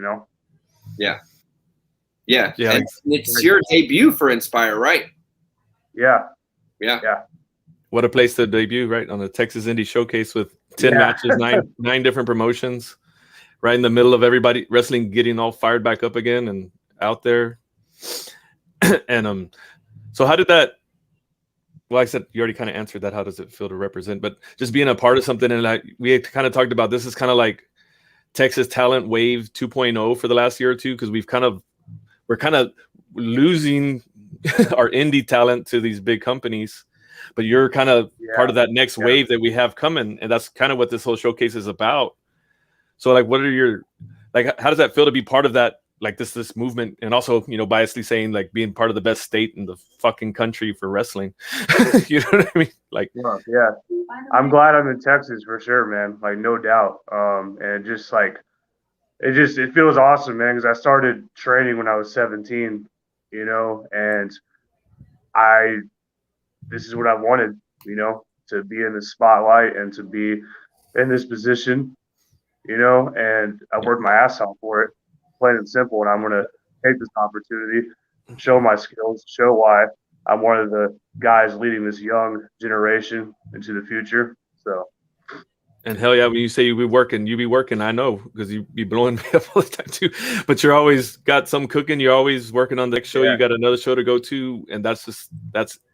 Yeah. And it's your debut for Inspire, right? Yeah. What a place to debut, right? On the Texas Indie Showcase with 10 matches, nine different promotions, right in the middle of everybody wrestling getting all fired back up again and out there. And so how did that, well, I said you already kind of answered that, how does it feel to represent, but just being a part of something, and like we had kind of talked about, this is kind of like Texas Talent Wave 2.0 for the last year or two, because we're kind of losing our indie talent to these big companies, but you're kind of part of that next wave that we have coming, and that's kind of what this whole showcase is about. So like, what are your, like, how does that feel to be part of that, like this movement, and also, biasly saying, like, being part of the best state in the fucking country for wrestling? You know what I mean? Like, yeah. I'm glad I'm in Texas for sure, man. Like, no doubt. And just like, it feels awesome, man, because I started training when I was 17, and this is what I wanted, to be in the spotlight and to be in this position, and I worked my ass off for it, plain and simple. And I'm going to take this opportunity, show my skills, show why I'm one of the guys leading this young generation into the future. So. And hell yeah, when you say you be working, I know, because you be blowing me up all the time too. But you're always got some cooking. You're always working on the next show. You got another show to go to, and that's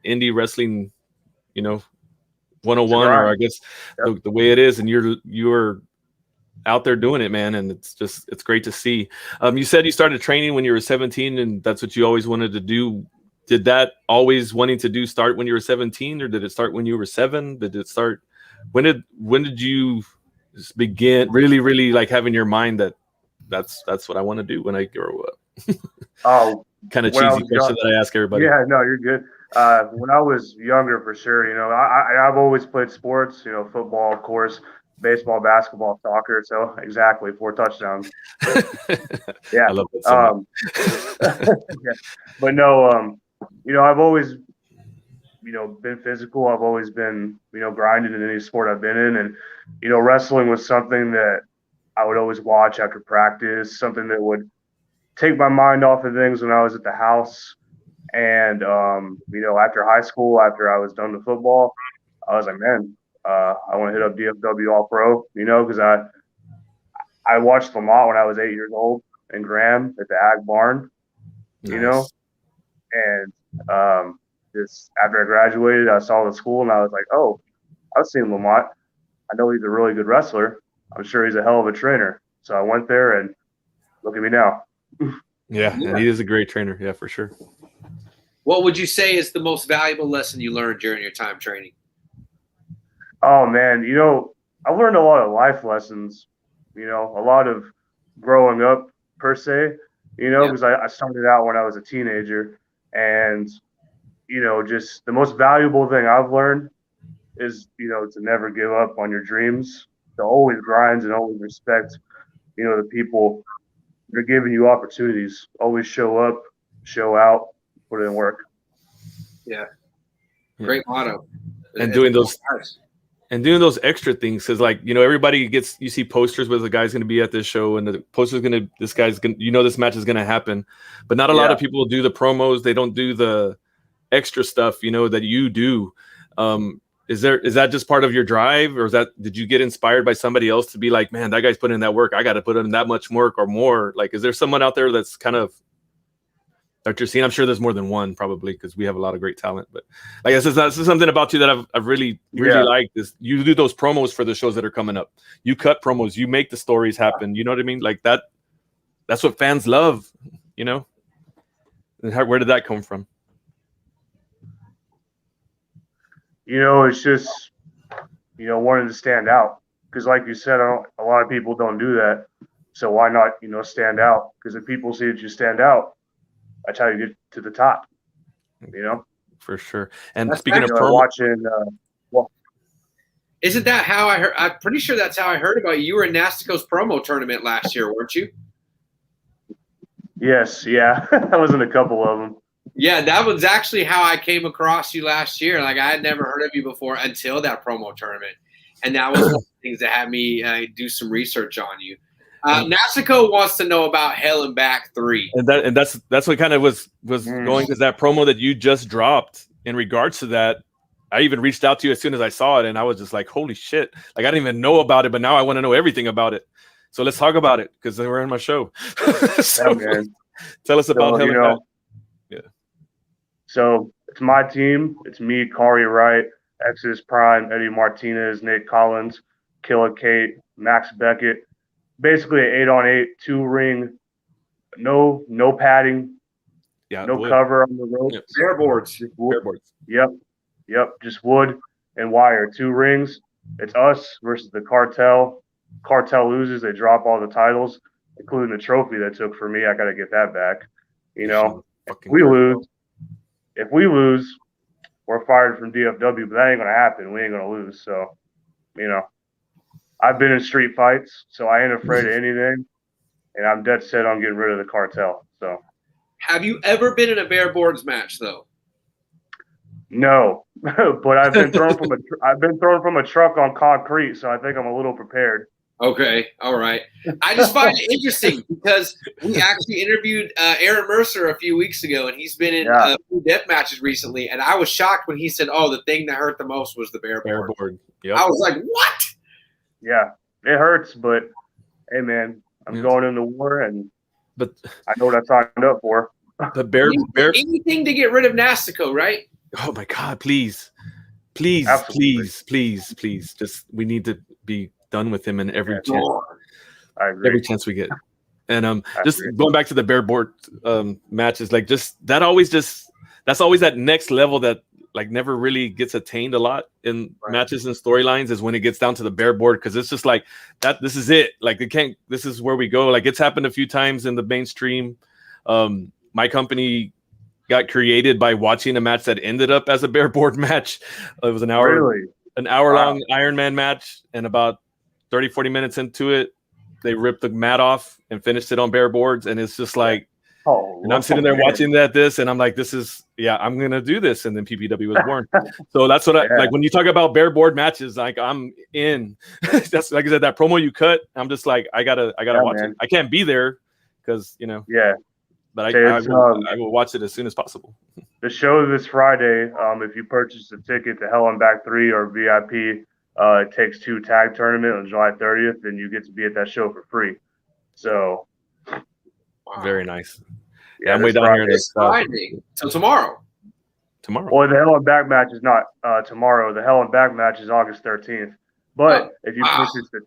indie wrestling, 101, or I guess the way it is. And you're out there doing it, man, and it's great to see. You said you started training when you were 17, and that's what you always wanted to do. Did that always wanting to do start when you were 17, or did it start when you were 7? Did it start? When did you begin really like having your mind that that's what I want to do when I grow up? Oh, kind of cheesy question that I ask everybody. Yeah, no, you're good. When I was younger, for sure, I've always played sports, football, of course, baseball, basketball, soccer. So exactly 4 touchdowns. Yeah. I love that so much. But no, I've always, been physical. I've always been, grinding in any sport I've been in. And, wrestling was something that I would always watch after practice, something that would take my mind off of things when I was at the house. And, after high school, after I was done with football, I was like, man, I want to hit up DFW All Pro, because I watched Lamont when I was 8 years old in Graham at the Ag Barn, nice. And just after I graduated, I saw the school and I was like, oh, I've seen Lamont. I know he's a really good wrestler. I'm sure he's a hell of a trainer. So I went there, and look at me now. Yeah, and he is a great trainer. Yeah, for sure. What would you say is the most valuable lesson you learned during your time training? Oh, man, I've learned a lot of life lessons, a lot of growing up per se, because I started out when I was a teenager, and, just the most valuable thing I've learned is, to never give up on your dreams, to always grind and always respect, the people that are giving you opportunities. Always show up, show out, put in work. Yeah. Great motto. And doing those extra things, because like, everybody you see posters where the guy's going to be at this show, and the poster's this guy's going to, this match is going to happen, but not a lot of people do the promos. They don't do the extra stuff, that you do. Is that just part of your drive, or did you get inspired by somebody else to be like, man, that guy's putting in that work, I got to put in that much work or more? Like, is there someone out there that's kind of that you're seeing? I'm sure there's more than one, probably, because we have a lot of great talent. But like, this is something about you that I've really liked. Is you do those promos for the shows that are coming up. You cut promos. You make the stories happen. You know what I mean? Like that. That's what fans love. And where did that come from? it's just, wanting to stand out. Because like you said, a lot of people don't do that. So why not, stand out? Because if people see that you stand out, that's how you get to the top, For sure. And That's speaking of like promo, watching, Isn't that how I heard? I'm pretty sure that's how I heard about you. You were in Nastico's promo tournament last year, weren't you? yes, yeah. I was in a couple of them. Yeah, that was actually how I came across you last year. Like, I had never heard of you before until that promo tournament. And that was one of the things that had me do some research on you. Nastico wants to know about Hell and Back 3. and that's what kind of was going, because that promo that you just dropped in regards to that, I even reached out to you as soon as I saw it, and I was just like, holy shit. Like, I didn't even know about it, but now I want to know everything about it. So let's talk about it, because they were in my show. So tell us about Hell and Back. Yeah. So it's my team. It's me, Kari Wright, Exodus Prime, Eddie Martinez, Nate Collins, Killa Kate, Max Beckett. Basically an 8-on-8, 2-ring, no padding, no wood. cover on the ropes. Yep. Bare boards. Bare boards. Yep, just wood and wire, 2 rings. It's us versus the Cartel. Cartel loses, they drop all the titles, including the trophy they took for me. I got to get that back. If we lose, we're fired from DFW, but that ain't going to happen. We ain't going to lose. So, I've been in street fights, so I ain't afraid of anything, and I'm dead set on getting rid of the Cartel. So, Have you ever been in a bare boards match, though? no, but I've been thrown from a truck on concrete, so I think I'm a little prepared. Okay, all right. I just find it interesting because we actually interviewed Aaron Mercer a few weeks ago, and he's been in a few death matches recently. And I was shocked when he said, "Oh, the thing that hurt the most was the bare board." Yep. I was like, "What?" Yeah, it hurts, but hey, man, I'm going into war, and I know what I signed up for. The bear anything to get rid of Nastico, right? Oh my God! Please. Just we need to be done with him in every chance. I agree. Every chance we get. And just going back to the bare board matches, like that's always that next level that like never really gets attained a lot in matches and storylines, is when it gets down to the bare board, because it's just like that. This is it. Like this is where we go. Like, it's happened a few times in the mainstream. My company got created by watching a match that ended up as a bare board match. It was an hour-long Iron Man match, and about 30-40 minutes into it, they ripped the mat off and finished it on bare boards, and it's just like, and I'm sitting there watching and I'm like, I'm gonna do this, and then PPW was born. So that's what I like when you talk about bare board matches. Like, I'm in. That's like I said, that promo you cut. I'm just like, I gotta watch it. I can't be there because but I will watch it as soon as possible. The show this Friday, if you purchase a ticket to Hell and Back 3 or VIP, it takes 2 tag tournament on July 30th, and you get to be at that show for free. So, very nice. Yeah, I'm way down here this Friday. So tomorrow. Well, the Hell and Back match is not tomorrow. The Hell and Back match is August 13th. But if you purchase the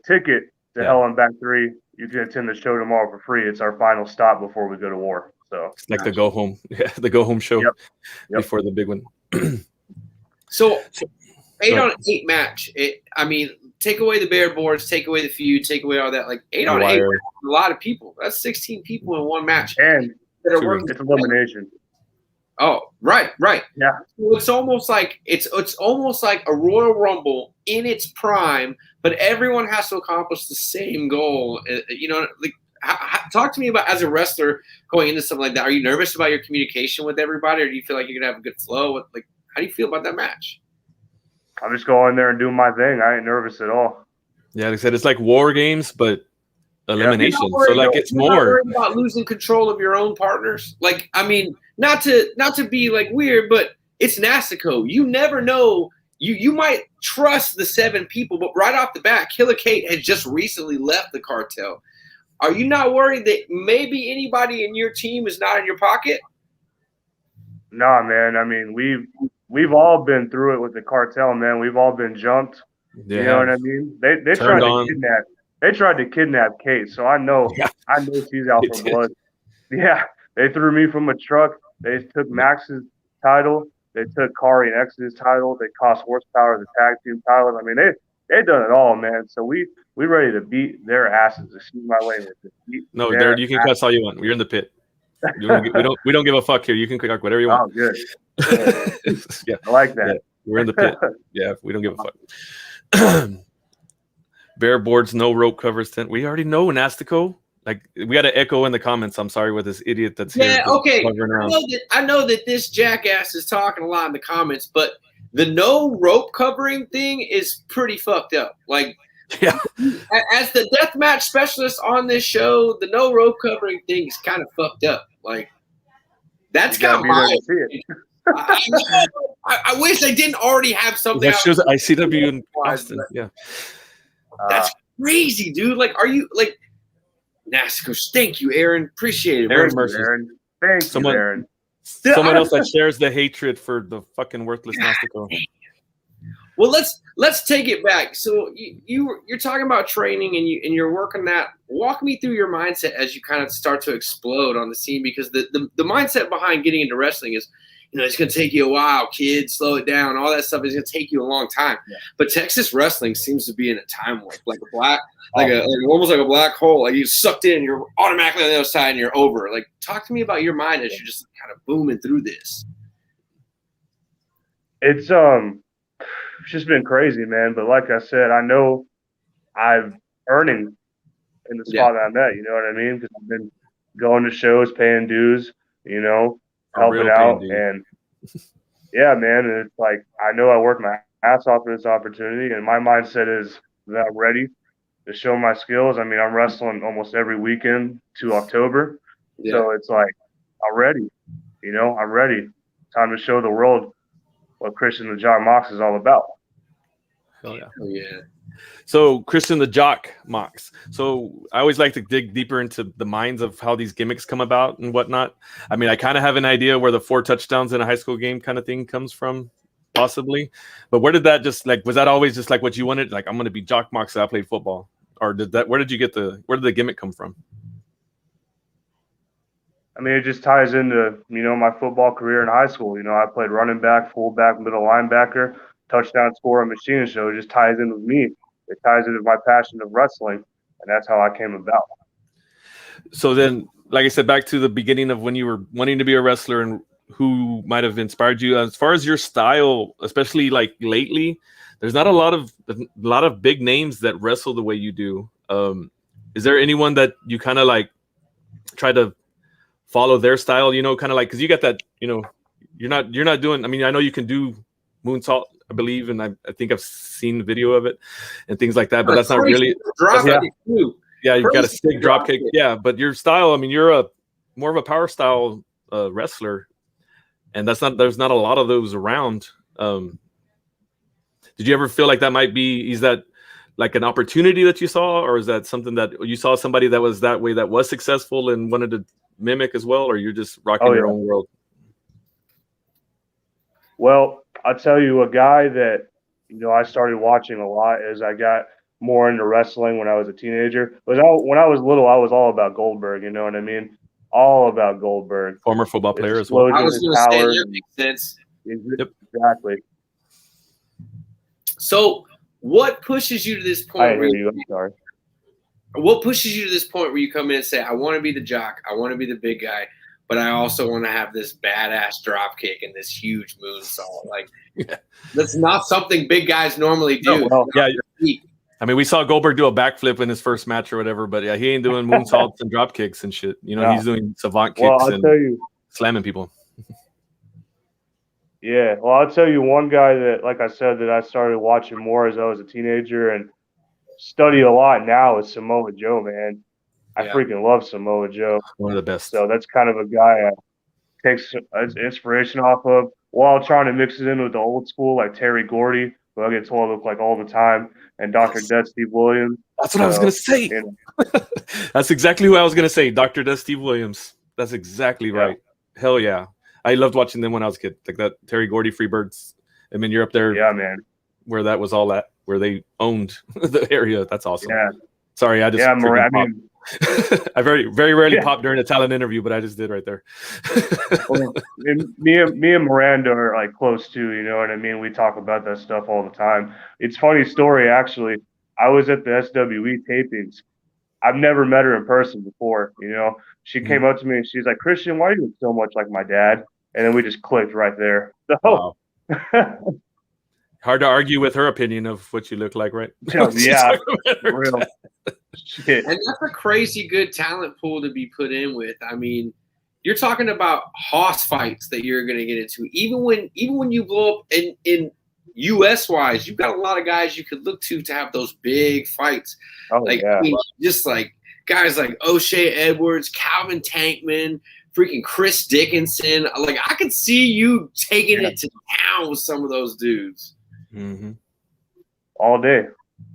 ticket, to Hell and Back 3, you can attend the show tomorrow for free. It's our final stop before we go to war. So it's like the go home show before the big one. So 8-on-8 match. Take away the bare boards, take away the feud, take away all that. Like 8-on-8, a lot of people. That's 16 people in one match. And it's elimination. Oh, right. Yeah. So it's almost like a Royal Rumble in its prime, but everyone has to accomplish the same goal. Talk to me about, as a wrestler going into something like that. Are you nervous about your communication with everybody, or do you feel like you're gonna have a good flow? How do you feel about that match? I'm just going in there and doing my thing. I ain't nervous at all. Yeah, like I said, it's like war games, but elimination. It's more. Not worried about losing control of your own partners. Not to be like weird, but it's Nastico. You never know. You might trust the 7 people, but right off the bat, Killa Kate has just recently left the Cartel. Are you not worried that maybe anybody in your team is not in your pocket? Nah, man. We've all been through it with the Cartel, man. We've all been jumped. Yeah. You know what I mean? They tried to kidnap. They tried to kidnap Kate, so I know she's out for blood. Yeah, they threw me from a truck. They took Max's title. They took Kari and Exodus title. They cost Horsepower the tag team titles. I mean, they done it all, man. So we ready to beat their asses. Excuse my language. No, Darren, you can cuss all you want. We're in the pit. We don't give a fuck here. You can cook whatever you want. Oh, good. Yeah, I like that. Yeah, we're in the pit. Yeah, we don't give a fuck. Bare boards, no rope covers tent. We already know Nastico. Like, we got to echo in the comments. I'm sorry with this idiot that's here. Yeah, okay. I know that this jackass is talking a lot in the comments, but the no rope covering thing is pretty fucked up. Like, yeah, as the deathmatch specialist on this show, the no rope covering thing is kind of fucked up. Like, that's got my. I wish they didn't already have something. That shows ICW in Austin. Yeah, that's crazy, dude. Like, are you like? Nastico, thank you, Aaron. Appreciate it. Aaron. Thank you, Aaron. Someone else that shares the hatred for the fucking worthless Nastico. Well, let's take it back. So you're talking about training and you're working that. Walk me through your mindset as you kind of start to explode on the scene, because the mindset behind getting into wrestling is, it's going to take you a while, kid. Slow it down. All that stuff is going to take you a long time. Yeah. But Texas wrestling seems to be in a time warp, like almost like a black hole. Like, you sucked in, you're automatically on the other side, and you're over. Like, talk to me about your mind as you're just kind of booming through this. It's just been crazy, man. But like I said, I know I'm earning in the spot that I'm at. You know what I mean? Because I've been going to shows, paying dues. Helping out, and yeah, man, and it's like, I know I worked my ass off for this opportunity, and my mindset is that I'm ready to show my skills. I mean, I'm wrestling almost every weekend to October, so it's like, I'm ready. I'm ready. Time to show the world what Christian the Jock Mox is all about. Hell yeah. Oh, yeah. So, Christian the Jock Mox. So, I always like to dig deeper into the minds of how these gimmicks come about and whatnot. I mean, I kind of have an idea where the 4 touchdowns in a high school game kind of thing comes from, possibly. But where did that was that always just like what you wanted? Like, I'm going to be Jock Mox, so I played football. Or where did the gimmick come from? I mean, it just ties into, my football career in high school. I played running back, fullback, middle linebacker, touchdown scorer, machine. So it just ties in with me. It ties into my passion of wrestling, and that's how I came about. So then, like I said, back to the beginning of when you were wanting to be a wrestler and who might have inspired you. As far as your style, especially like lately, there's not a lot of big names that wrestle the way you do. Is there anyone that you kind of like try to follow their style? Kind of like, because you got that. You're not doing. I mean, I know you can do moonsault, I believe, and I think I've seen the video of it and things like that, but that's not really. Yeah, you've got a stick drop kick. Yeah, but your style, I mean, you're more of a power style wrestler, and there's not a lot of those around. Did you ever feel like that might be? Is that like an opportunity that you saw, or is that something that you saw somebody that was that way that was successful and wanted to mimic as well, or you're just rocking your own world? Well, I'll tell you, a guy that, I started watching a lot as I got more into wrestling when I was a teenager. When I was little, I was all about Goldberg, you know what I mean? All about Goldberg. Former football player as well. I was going to say, that makes sense. Yep. Exactly. So what pushes you to this point? I hear you. I'm sorry. What pushes you to this point where you come in and say, I want to be the jock, I want to be the big guy, but I also want to have this badass drop kick and this huge moonsault? Like, that's not something big guys normally do. No, well, yeah. I mean, we saw Goldberg do a backflip in his first match or whatever, but yeah, he ain't doing moonsaults and drop kicks and shit. He's doing savant kicks and slamming people. Yeah, well, I'll tell you one guy that, like I said, that I started watching more as I was a teenager and study a lot now is Samoa Joe, man. I freaking love Samoa Joe. One of the best. So that's kind of a guy I takes inspiration off of while trying to mix it in with the old school, like Terry Gordy, who I get told I look like all the time, and Dr. Death Steve Williams. That's what I was going to say. That's exactly who I was going to say, Dr. Death Steve Williams. That's exactly right. Hell yeah. I loved watching them when I was a kid. Like that Terry Gordy Freebirds. I mean, you're up there. Yeah, man. Where that was all at, where they owned the area. That's awesome. Yeah. Sorry, I just. Yeah, I mean, I very rarely pop during a talent interview, but I just did right there. Well, me and Miranda are like close too. You know what I mean? We talk about that stuff all the time. It's funny story actually. I was at the SWE tapings. I've never met her in person before. You know, she came up to me and she's like, "Christian, why do you look so much like my dad?" And then we just clicked right there. So. Wow. Hard to argue with her opinion of what you look like, right? Yeah, real shit. And that's a crazy good talent pool to be put in with. I mean, you're talking about hoss fights that you're going to get into. Even when you blow up in US wise, you've got a lot of guys you could look to have those big fights. Oh, like yeah. I mean, just like guys like O'Shea Edwards, Calvin Tankman, freaking Chris Dickinson. Like I could see you taking it to town with some of those dudes. Mm-hmm. All day.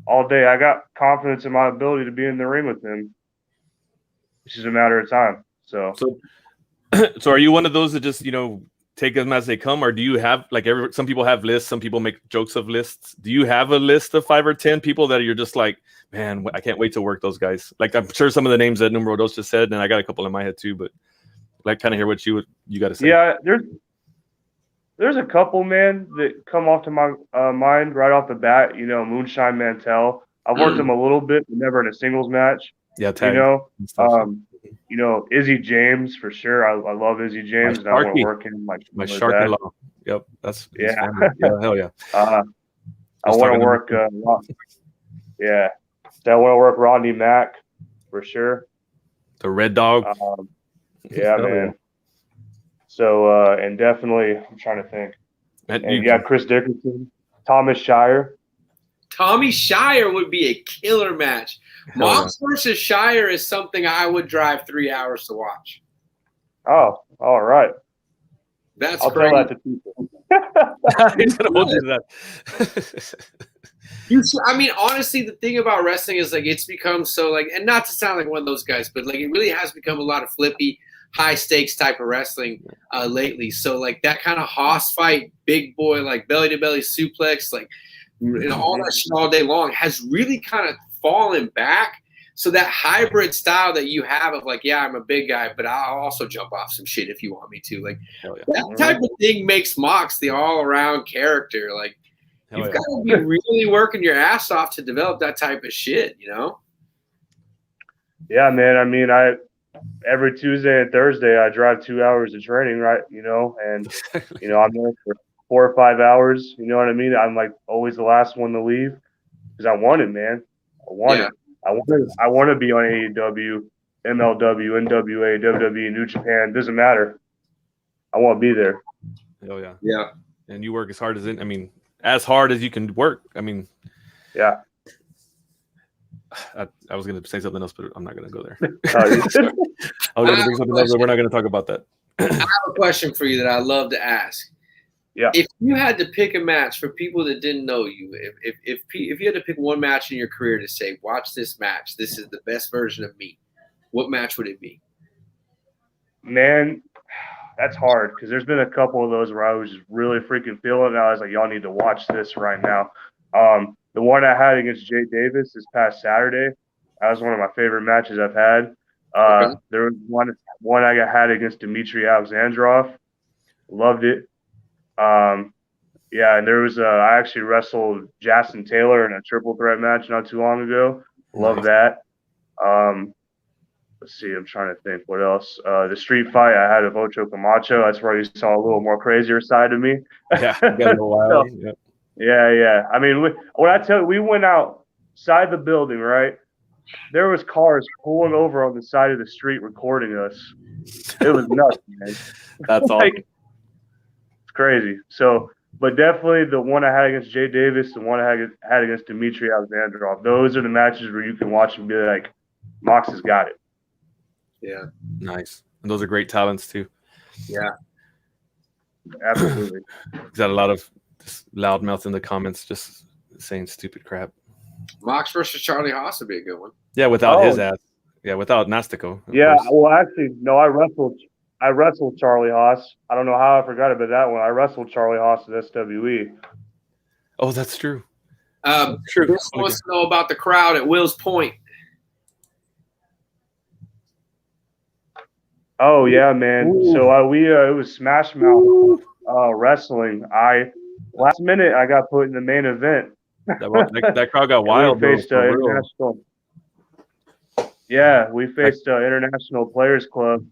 I got confidence in my ability to be in the ring with him. It's just a matter of time. So are you one of those that just, take them as they come, or do you have like some people have lists, some people make jokes of lists. Do you have a list of 5 or 10 people that you're just like, man, I can't wait to work those guys? Like I'm sure some of the names that Numero Dos just said, and I got a couple in my head too, but like kind of hear what you got to say. Yeah, there's a couple, man, that come off to my mind right off the bat. Moonshine Mantell. I've worked him a little bit, but never in a singles match. Yeah, tag. Izzy James for sure. I love Izzy James, and I want to work him like my Shark-in-law. Yep, that's yeah, hell yeah. I want to work. I want to work Rodney Mack for sure. The Red Dog. Yeah, man. So, and definitely, I'm trying to think. And Chris Dickinson, Thomas Shire. Tommy Shire would be a killer match. Mox versus Shire is something I would drive 3 hours to watch. Oh, all right. That's I'll crazy. tell that to people. He's gonna hold you to that. I mean, honestly, the thing about wrestling is like it's become so like, and not to sound like one of those guys, but like it really has become a lot of flippy, high stakes type of wrestling lately. So like that kind of hoss fight, big boy, like belly to belly suplex, like all that shit all day long has really kind of fallen back. So that hybrid style that you have of like, yeah, I'm a big guy, but I'll also jump off some shit if you want me to. Like that type of thing makes Mox the all around character. Like you've got to be really working your ass off to develop that type of shit, Yeah, man. I mean, every Tuesday and Thursday I drive 2 hours of training, right? And I'm there for 4 or 5 hours. You know what I mean? I'm like always the last one to leave because I want it, man. I want it. I want to be on AEW, MLW, NWA, WWE, New Japan. Doesn't matter. I want to be there. Oh yeah. Yeah. And you work as hard as hard as you can work. I mean, yeah. I was going to say something else, but I'm not going to go there. I was going to bring something else, but we're not going to talk about that. I have a question for you that I love to ask. Yeah. If you had to pick a match for people that didn't know you, if you had to pick one match in your career to say, watch this match, this is the best version of me, what match would it be? Man, that's hard because there's been a couple of those where I was just really freaking feeling it. I was like, y'all need to watch this right now. The one I had against Jay Davis this past Saturday, that was one of my favorite matches I've had. There was one I had against Dmitry Alexandrov. Loved it. And there was I actually wrestled Justin Taylor in a triple threat match not too long ago. Love that. Let's see, I'm trying to think what else. The street fight I had with Ocho Camacho. That's where you saw a little more crazier side of me. Yeah, got a little wild. So, yeah. I mean, when I tell you, we went outside the building, right? There was cars pulling over on the side of the street recording us. It was nuts, man. That's awesome. It's crazy. So, but definitely the one I had against Jay Davis, the one I had against Dmitry Alexandrov. Those are the matches where you can watch and be like, Mox has got it. Yeah. Nice. And those are great talents too. Yeah. Absolutely. He's got a lot of loudmouths in the comments just saying stupid crap. Mox versus Charlie Haas would be a good one. Yeah, without his ass. Yeah, without Nastico. Yeah, well, actually, no, I wrestled Charlie Haas. I don't know how I forgot about that one. I wrestled Charlie Haas at SWE. Oh, that's true. Chris wants to know about the crowd at Will's Point. Oh yeah, man. Ooh. So it was Smash Mouth wrestling. Last minute I got put in the main event. That crowd got And wild, we though, faced for real. international. Yeah, we faced International Players Club.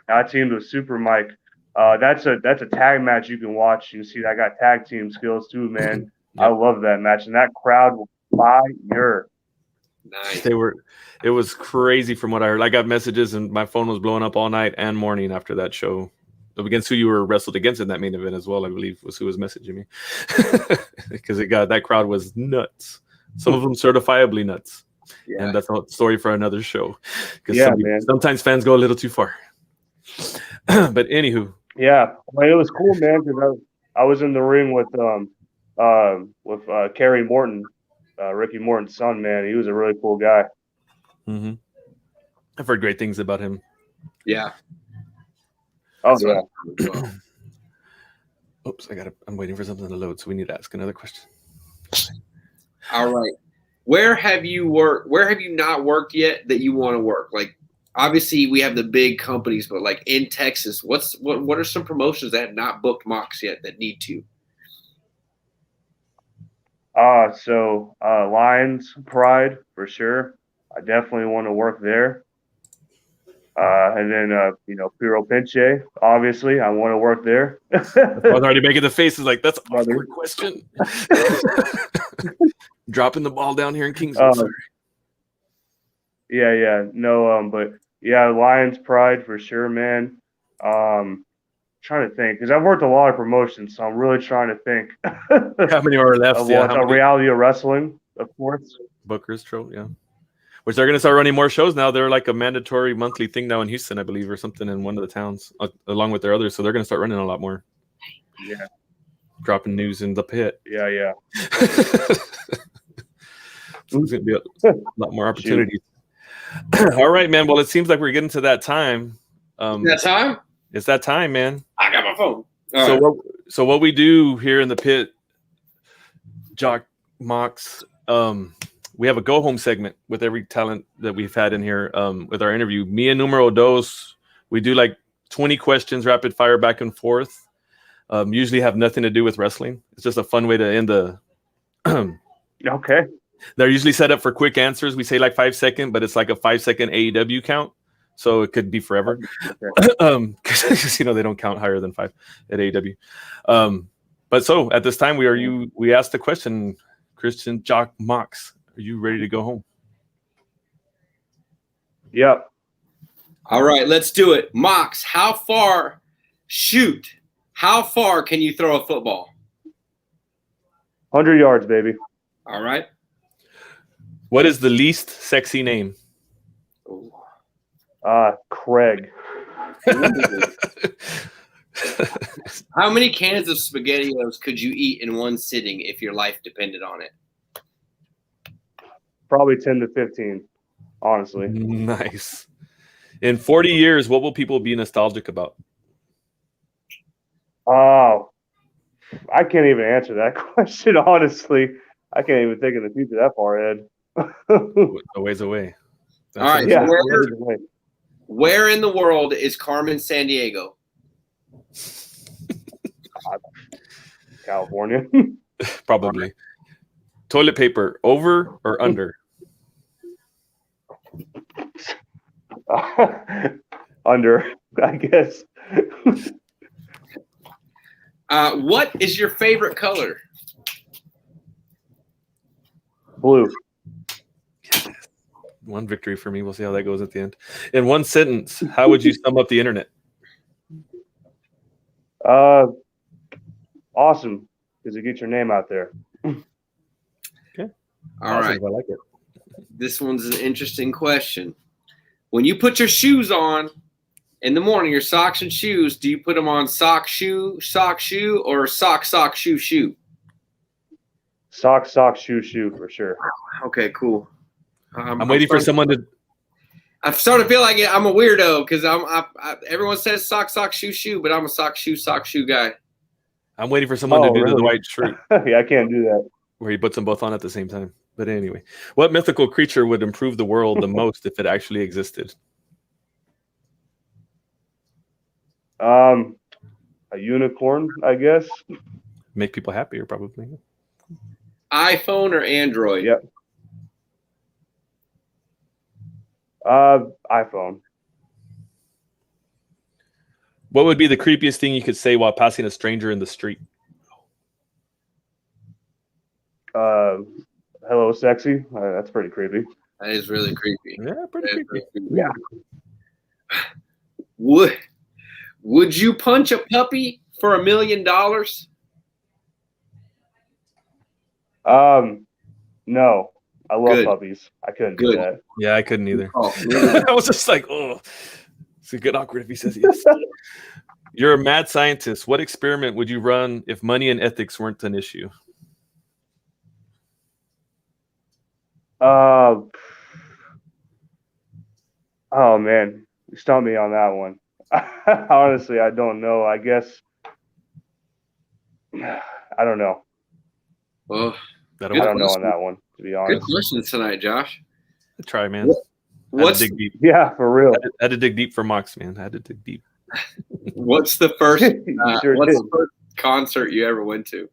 I teamed with Super Mike. That's a tag match you can watch. You can see I got tag team skills too, man. Yep. I love that match, and that crowd was fire. Nice. It was crazy from what I heard. I got messages and my phone was blowing up all night and morning after that show. Against who you were wrestled against in that main event as well, I believe, was who was messaging me. Because that crowd was nuts. Some of them certifiably nuts. Yeah. And that's a story for another show. Because Man. sometimes fans go a little too far. But anywho. Yeah, it was cool, man, because I was in the ring with Kerry Morton, Ricky Morton's son, man. He was a really cool guy. Mm-hmm. I've heard great things about him. Yeah. Oh, That's yeah. what- well, Oops, I'm waiting for something to load, so we need to ask another question. all right. Where have you worked? Where have you not worked yet that you want to work? Like, obviously, we have the big companies, but like in Texas, what are some promotions that have not booked Mox yet that need to? Lions Pride for sure. I definitely want to work there. And then Piro Pinche, obviously, I want to work there. I was already making the faces like that's an awkward question. Dropping the ball down here in Kingsville. Yeah. No, but yeah, Lions Pride for sure, man. Trying to think because I've worked a lot of promotions, so I'm really trying to think. How many are left? Reality of wrestling, of course. Booker's Trophy, yeah. Which they're going to start running more shows now. They're like a mandatory monthly thing now in Houston, I believe, or something in one of the towns, along with their others. So they're going to start running a lot more. Yeah. Dropping news in the pit. Yeah. So there's going to be a lot more opportunities. All right, man. Well, it seems like we're getting to that time. That time? It's that time, man. I got my phone. So what we do here in the pit, Jock Mox, we have a go home segment with every talent that we've had in here with our interview. Me and Numero Dos, we do like 20 questions, rapid fire back and forth. Usually have nothing to do with wrestling. It's just a fun way to end the. Okay. They're usually set up for quick answers. We say like 5 seconds, but it's like a 5 second AEW count. So it could be forever. Because, they don't count higher than 5 at AEW. But so at this time, we asked the question, Christian Jock Mox, are you ready to go home? Yep. All right, let's do it. Mox, how far can you throw a football? 100 yards, baby. All right. What is the least sexy name? Craig. How many cans of SpaghettiOs could you eat in one sitting if your life depended on it? Probably 10 to 15, honestly. Nice. In 40 years, what will people be nostalgic about? Oh, I can't even answer that question, honestly. I can't even think of the future that far ahead. A ways away. All right. Yeah, where in the world is Carmen Sandiego? California. Probably. Toilet paper, over or under? Under, I guess. What is your favorite color? Blue. One victory for me. We'll see how that goes at the end. In one sentence, how would you sum up the internet? Awesome, because it gets your name out there. Okay. All right. I like it. This one's an interesting question. When you put your shoes on in the morning, your socks and shoes, do you put them on sock, shoe, or sock, shoe, shoe? Sock, shoe, for sure. Okay, cool. I'm waiting for someone to. I'm starting to feel like I'm a weirdo because everyone says sock, shoe, but I'm a sock, shoe guy. I'm waiting for someone to do the white shirt. Yeah, I can't do that. Where he puts them both on at the same time. But anyway, what mythical creature would improve the world the most if it actually existed? A unicorn, I guess. Make people happier, probably. iPhone or Android? Yep. iPhone. What would be the creepiest thing you could say while passing a stranger in the street? Hello, sexy. That's pretty creepy. That is really creepy. Yeah, pretty creepy. Yeah. Would you punch a puppy for $1 million? No. I love Good. puppies. I couldn't Good. do that. Yeah, I couldn't either. Oh, I was just like, oh, it's a good awkward if he says yes. You're a mad scientist. What experiment would you run if money and ethics weren't an issue? Oh man, you stumped me on that one. Honestly, I don't know. I guess I don't know. oh, I I don't know question. on that one, to be Good honest. questions tonight, Josh. Try, man. What's I had to dig deep. Yeah, for real. I had to dig deep for Mox, man. I had to dig deep. what's the first You sure what's did. the first concert you ever went to?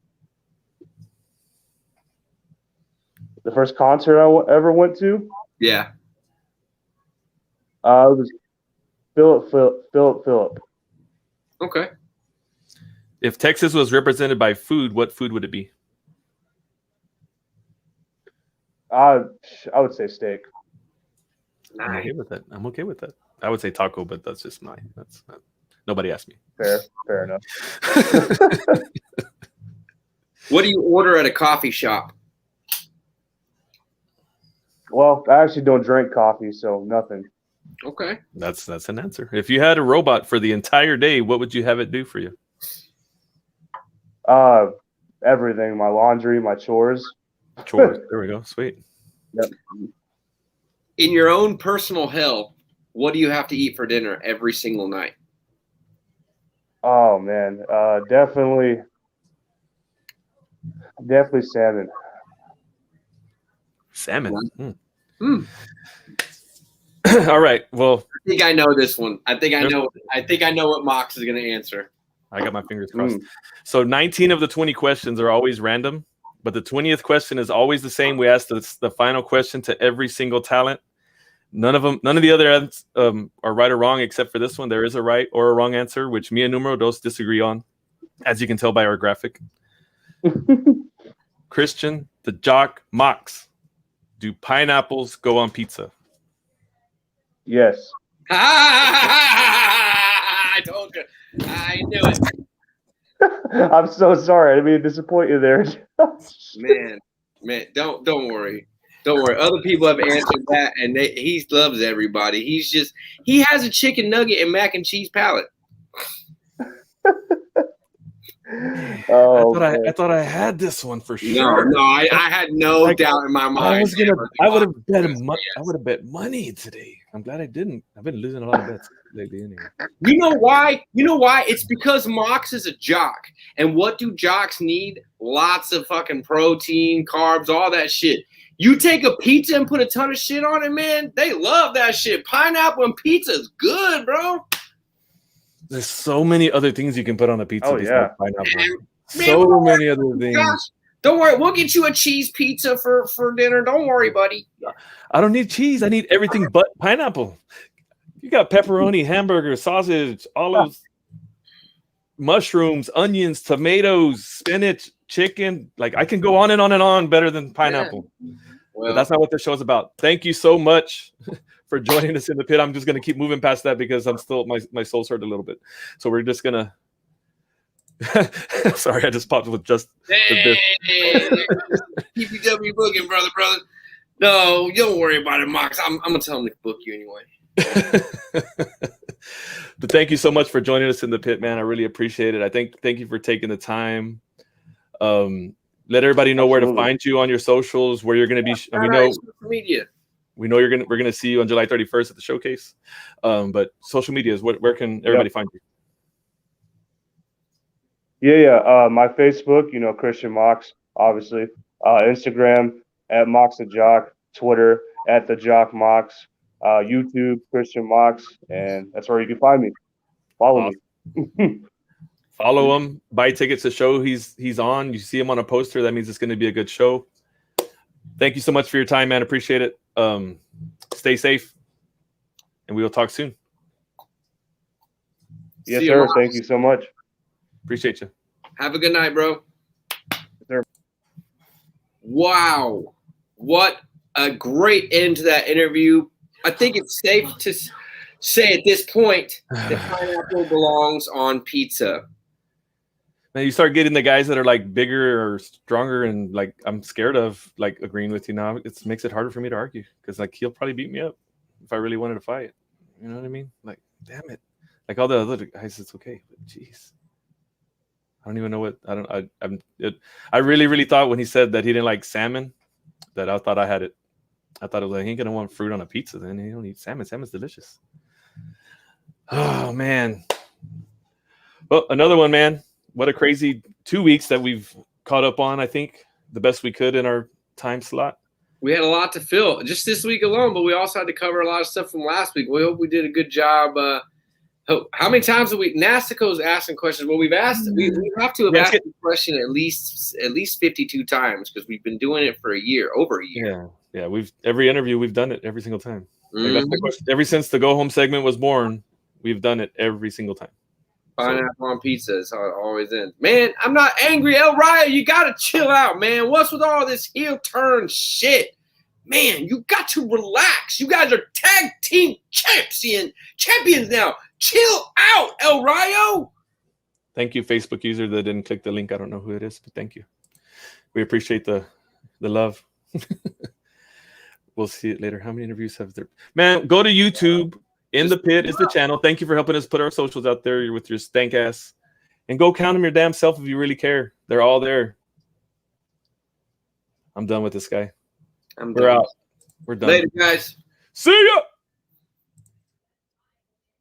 The first concert I ever went to, Yeah. it was Philip. Okay. If Texas was represented by food, what food would it be? I would say steak. I'm Nice. okay with that. I'm okay with that. I would say taco, but that's just mine. That's not, nobody asked me. Fair enough. What do you order at a coffee shop? Well, I actually don't drink coffee, so nothing. Okay. That's an answer. If you had a robot for the entire day, what would you have it do for you? Everything. My laundry, my chores. Chores. There we go. Sweet. Yep. In your own personal hell, what do you have to eat for dinner every single night? Oh man, definitely salmon. Salmon. Hmm. All right. Well, I think I know this one. I think I know what Mox is going to answer. I got my fingers crossed. So 19 of the 20 questions are always random, but the 20th question is always the same. We ask the final question to every single talent. None of the other are right or wrong except for this one. There is a right or a wrong answer, which me and Numero Dos disagree on, as you can tell by our graphic. Christian, the Jock Mox. Do pineapples go on pizza? Yes. I told you. I knew it. I'm so sorry. I didn't mean to disappoint you there. Man, don't worry. Don't worry. Other people have answered that, and he loves everybody. He has a chicken nugget and mac and cheese palate. Oh, I thought I had this one for sure. No, I had no doubt in my mind. I would have bet money today. I'm glad I didn't. I've been losing a lot of bets lately anyway. You know why? It's because Mox is a jock. And what do jocks need? Lots of fucking protein, carbs, all that shit. You take a pizza and put a ton of shit on it, man. They love that shit. Pineapple and pizza is good, bro. There's so many other things you can put on a pizza. Oh, yeah. Pineapple. Man, So many other things. Gosh, don't worry. We'll get you a cheese pizza for dinner. Don't worry, buddy. I don't need cheese. I need everything but pineapple. You got pepperoni, hamburger, sausage, olives, mushrooms, onions, tomatoes, spinach, chicken. Like I can go on and on and on better than pineapple. Yeah. But Well, that's not what the show's about. Thank you so much for joining us in the pit. I'm just going to keep moving past that because I'm still my soul's hurt a little bit. So we're just going to sorry, I just popped with just the PPW booking, brother. No, don't worry about it, Mox. I'm gonna tell him to book you anyway. But thank you so much for joining us in the pit, man. I really appreciate it. Thank you for taking the time. Let everybody know where to find you on your socials, where you're going to be. We know social media. we're going to see you on July 31st at the showcase. But social media is where can everybody find you? Yeah. My Facebook, Christian Mox, obviously. Instagram at Mox the Jock, Twitter at the Jock Mox, YouTube Christian Mox, and that's where you can find me. Follow me. Follow him. Buy tickets to show he's on. You see him on a poster. That means it's going to be a good show. Thank you so much for your time, man. Appreciate it. Stay safe, and we will talk soon. Yes, sir. Thank you so much. Appreciate you. Have a good night, bro. Yes, sir. Wow. What a great end to that interview. I think it's safe to say at this point that pineapple belongs on pizza. Now you start getting the guys that are like bigger or stronger, and like I'm scared of like agreeing with you now. It makes it harder for me to argue because like he'll probably beat me up if I really wanted to fight. You know what I mean? Like, damn it. Like all the other guys, it's okay. But jeez, I don't even know what I really thought when he said that he didn't like salmon, that I thought I had it. I thought it was like, he ain't gonna want fruit on a pizza. Then he don't eat salmon. Salmon's delicious. Oh man. Well, another one, man. What a crazy 2 weeks that we've caught up on. I think the best we could in our time slot. We had a lot to fill just this week alone, but we also had to cover a lot of stuff from last week. We hope we did a good job. How many times have we? Nastico's asking questions. Well, we've asked. We have to have asked the question at least 52 times because we've been doing it for over a year. Yeah. We've every interview we've done it every single time. Like, that's the question. Ever since the go home segment was born, we've done it every single time. Pineapple on pizza is how it always ends. Man, I'm not angry, El Raya. You got to chill out, man. What's with all this heel turn shit? Man, you got to relax. You guys are tag team champions now. Chill out, El Rayo. Thank you, Facebook user that didn't click the link. I don't know who it is, but thank you. We appreciate the love. We'll see it later. How many interviews have there? Man, go to YouTube. In the Pit is the channel. Thank you for helping us put our socials out there with your stank ass. And go count them your damn self if you really care. They're all there. I'm done with this guy. We're out. We're done. Later, guys. See ya.